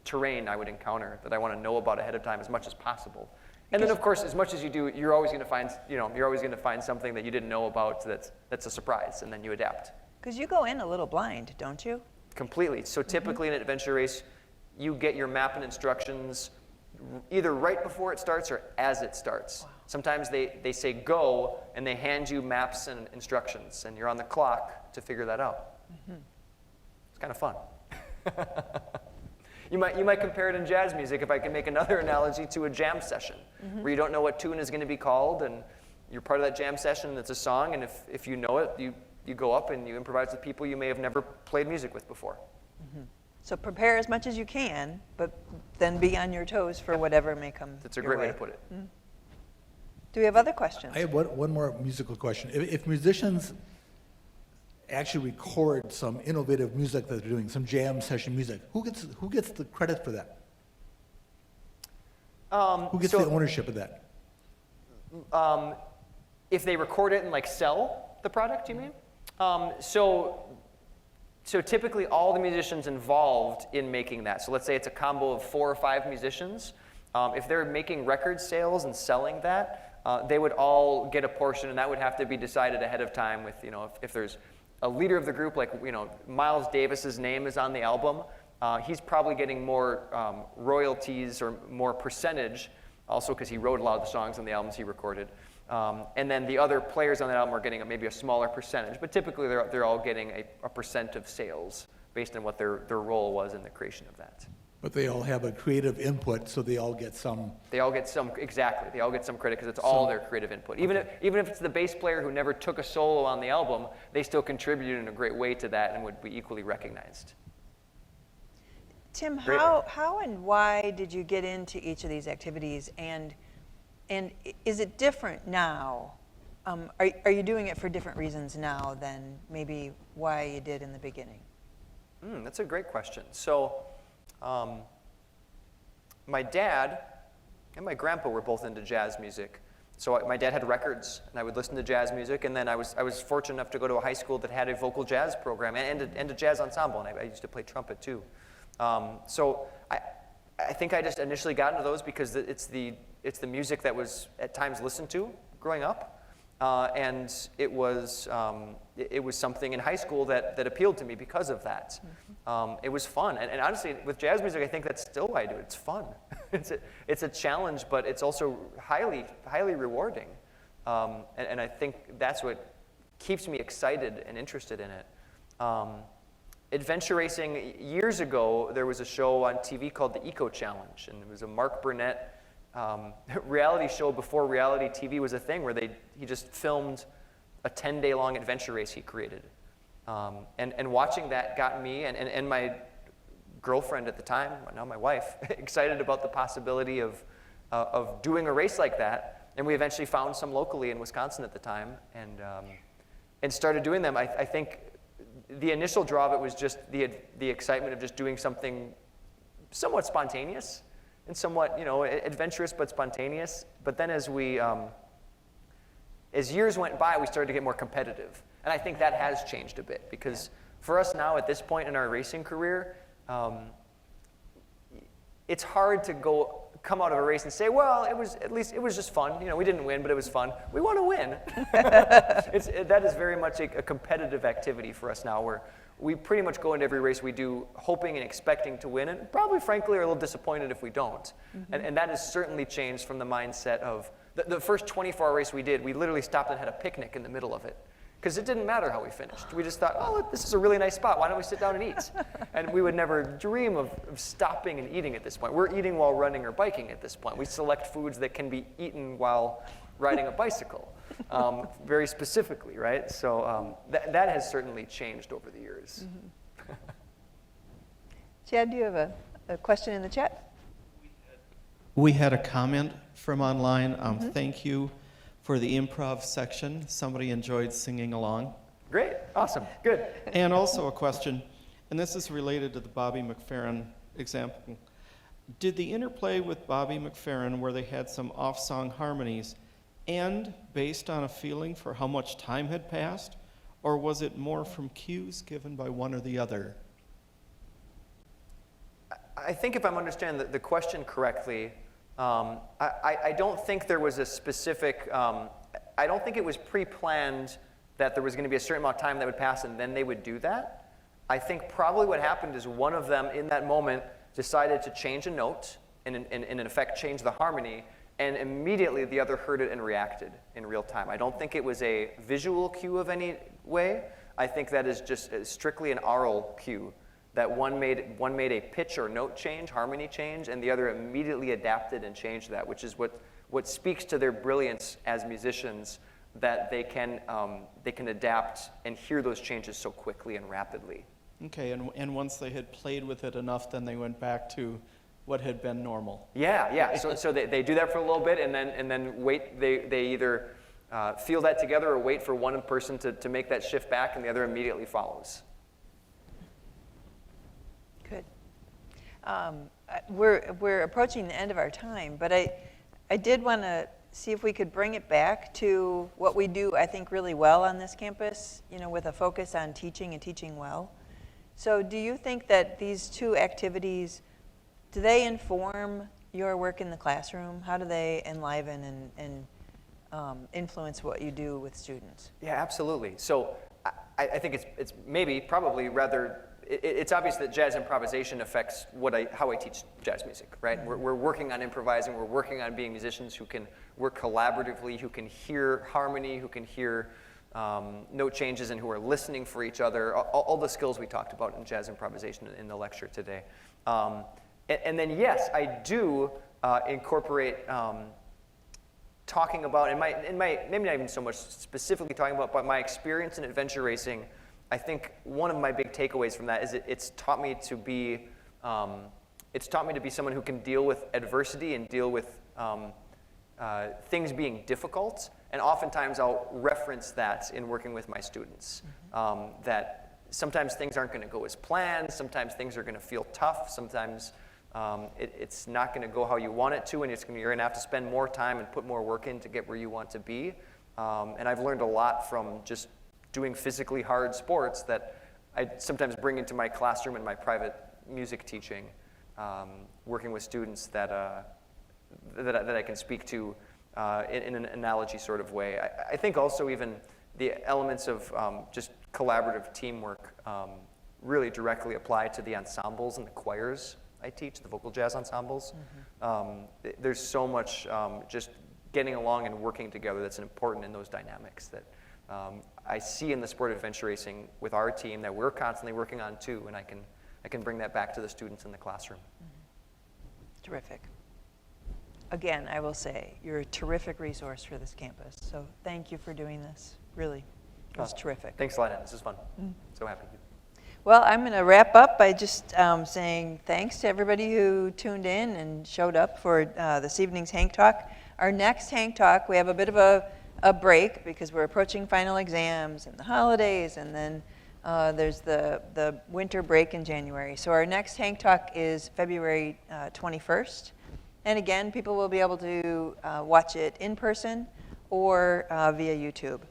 terrain I would encounter that I want to know about ahead of time as much as possible. And then, of course, as much as you do, you're always going to find something that you didn't know about that's a surprise, and then you adapt. Because you go in a little blind, don't you? Completely. So typically in an adventure race, you get your map and instructions either right before it starts or as it starts. Wow. Sometimes they say go, and they hand you maps and instructions, and you're on the clock to figure that out. Mm-hmm. It's kind of fun. You might compare it in jazz music, if I can make another analogy, to a jam session, where you don't know what tune is going to be called, and you're part of that jam session, and it's a song, and if you know it, you go up and you improvise with people you may have never played music with before. Mm-hmm. So prepare as much as you can, but then be on your toes for whatever may come. That's a great way to put it. Mm-hmm. Do we have other questions? I have one more musical question. If musicians actually record some innovative music that they're doing, some jam session music, who gets the credit for that? Who gets the ownership of that? If they record it and sell the product, you mean? So typically all the musicians involved in making that, so let's say it's a combo of 4 or 5 musicians, if they're making record sales and selling that, they would all get a portion, and that would have to be decided ahead of time with, if there's a leader of the group, Miles Davis's name is on the album, he's probably getting more royalties or more percentage, also because he wrote a lot of the songs on the albums he recorded. And then the other players on that album are getting maybe a smaller percentage, but typically they're all getting a percent of sales based on what their role was in the creation of that. But they all have a creative input, so they all get some. Exactly. They all get some credit because it's all their creative input. Even if it's the bass player who never took a solo on the album, they still contributed in a great way to that and would be equally recognized. Tim, how and why did you get into each of these activities, and is it different now? Are you doing it for different reasons now than maybe why you did in the beginning? That's a great question. So. My dad and my grandpa were both into jazz music. So my dad had records, and I would listen to jazz music, and then I was fortunate enough to go to a high school that had a vocal jazz program and a jazz ensemble, and I used to play trumpet too. So I think I just initially got into those because it's the music that was at times listened to growing up. And it was something in high school that appealed to me because of that. It was fun. And honestly, with jazz music, I think that's still why I do it. It's fun. it's a challenge, but it's also highly rewarding. And I think that's what keeps me excited and interested in it. Adventure racing, years ago, there was a show on TV called the Eco Challenge, and it was a Mark Burnett reality show before reality TV was a thing, where he just filmed a 10-day long adventure race he created. And watching that got me and my girlfriend at the time, now my wife, excited about the possibility of doing a race like that. And we eventually found some locally in Wisconsin at the time, and started doing them. I think the initial draw of it was just the excitement of just doing something somewhat spontaneous and somewhat, adventurous but spontaneous. But then as years went by, we started to get more competitive. And I think that has changed a bit, because for us now at this point in our racing career, it's hard to come out of a race and say, well, it was just fun. We didn't win, but it was fun. We want to win. That is very much a competitive activity for us now, where we pretty much go into every race we do hoping and expecting to win, and probably, frankly, are a little disappointed if we don't. And that has certainly changed from the mindset of the first 24-hour race we did. We literally stopped and had a picnic in the middle of it, because it didn't matter how we finished. We just thought, oh, this is a really nice spot. Why don't we sit down and eat? And we would never dream of stopping and eating at this point. We're eating while running or biking at this point. We select foods that can be eaten while riding a bicycle, very specifically, right? So that has certainly changed over the years. Chad, do you have a question in the chat? We had a comment from online. Thank you for the improv section. Somebody enjoyed singing along. Great, awesome, good. And also a question, and this is related to the Bobby McFerrin example. Did the interplay with Bobby McFerrin, where they had some off-song harmonies, end based on a feeling for how much time had passed, or was it more from cues given by one or the other? I think if I'm understanding the question correctly, I don't think there was a specific, I don't think it was pre-planned that there was going to be a certain amount of time that would pass and then they would do that. I think probably what happened is one of them in that moment decided to change a note and in effect change the harmony, and immediately the other heard it and reacted in real time. I don't think it was a visual cue of any way. I think that is just strictly an aural cue, that one made a pitch or note change, harmony change, and the other immediately adapted and changed that, which is what speaks to their brilliance as musicians, that they can adapt and hear those changes so quickly and rapidly. Okay, and once they had played with it enough, then they went back to what had been normal. Yeah. So they do that for a little bit, and then wait. They either feel that together or wait for one person to make that shift back, and the other immediately follows. Good. We're approaching the end of our time, but I did want to see if we could bring it back to what we do, I think, really well on this campus, with a focus on teaching and teaching well. So do you think that these two activities, do they inform your work in the classroom? How do they enliven and influence what you do with students? Yeah, absolutely. So I think it's probably rather, it's obvious that jazz improvisation affects how I teach jazz music, right? Mm-hmm. We're working on improvising, we're working on being musicians who can work collaboratively, who can hear harmony, who can hear note changes, and who are listening for each other, all the skills we talked about in jazz improvisation in the lecture today. And then yes, I do incorporate talking about, maybe not even so much specifically talking about, but my experience in adventure racing. I think one of my big takeaways from that is it's taught me to be someone who can deal with adversity and deal with things being difficult. And oftentimes I'll reference that in working with my students, that sometimes things aren't going to go as planned, sometimes things are going to feel tough, sometimes it's not going to go how you want it to, and you're going to have to spend more time and put more work in to get where you want to be. And I've learned a lot from just doing physically hard sports that I sometimes bring into my classroom and my private music teaching, working with students that I can speak to in an analogy sort of way. I think also even the elements of just collaborative teamwork really directly apply to the ensembles and the choirs I teach, the vocal jazz ensembles. There's so much just getting along and working together that's important in those dynamics that I see in the sport of adventure racing with our team that we're constantly working on too, and I can bring that back to the students in the classroom. Terrific. Again, I will say, you're a terrific resource for this campus, so thank you for doing this. Really, it was terrific. Thanks a lot, Ann. This is fun. So happy. Well, I'm going to wrap up by just saying thanks to everybody who tuned in and showed up for this evening's Hank Talk. Our next Hank Talk, we have a bit of a break because we're approaching final exams and the holidays, and then there's the winter break in January. So our next Hank Talk is February 21st. And again, people will be able to watch it in person or via YouTube.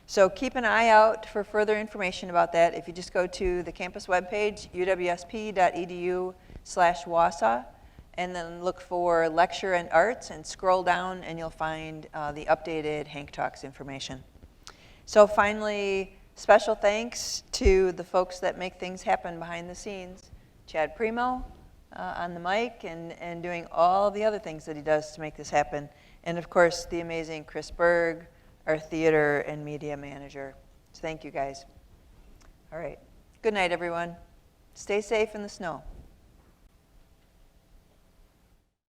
So keep an eye out for further information about that. If you just go to the campus webpage, uwsp.edu/Wausau, and then look for Lecture and Arts and scroll down and you'll find the updated Hank Talks information. So finally, special thanks to the folks that make things happen behind the scenes. Chad Primo on the mic and doing all the other things that he does to make this happen. And of course, the amazing Chris Berg, our theater and media manager. So thank you guys. All right. Good night, everyone. Stay safe in the snow.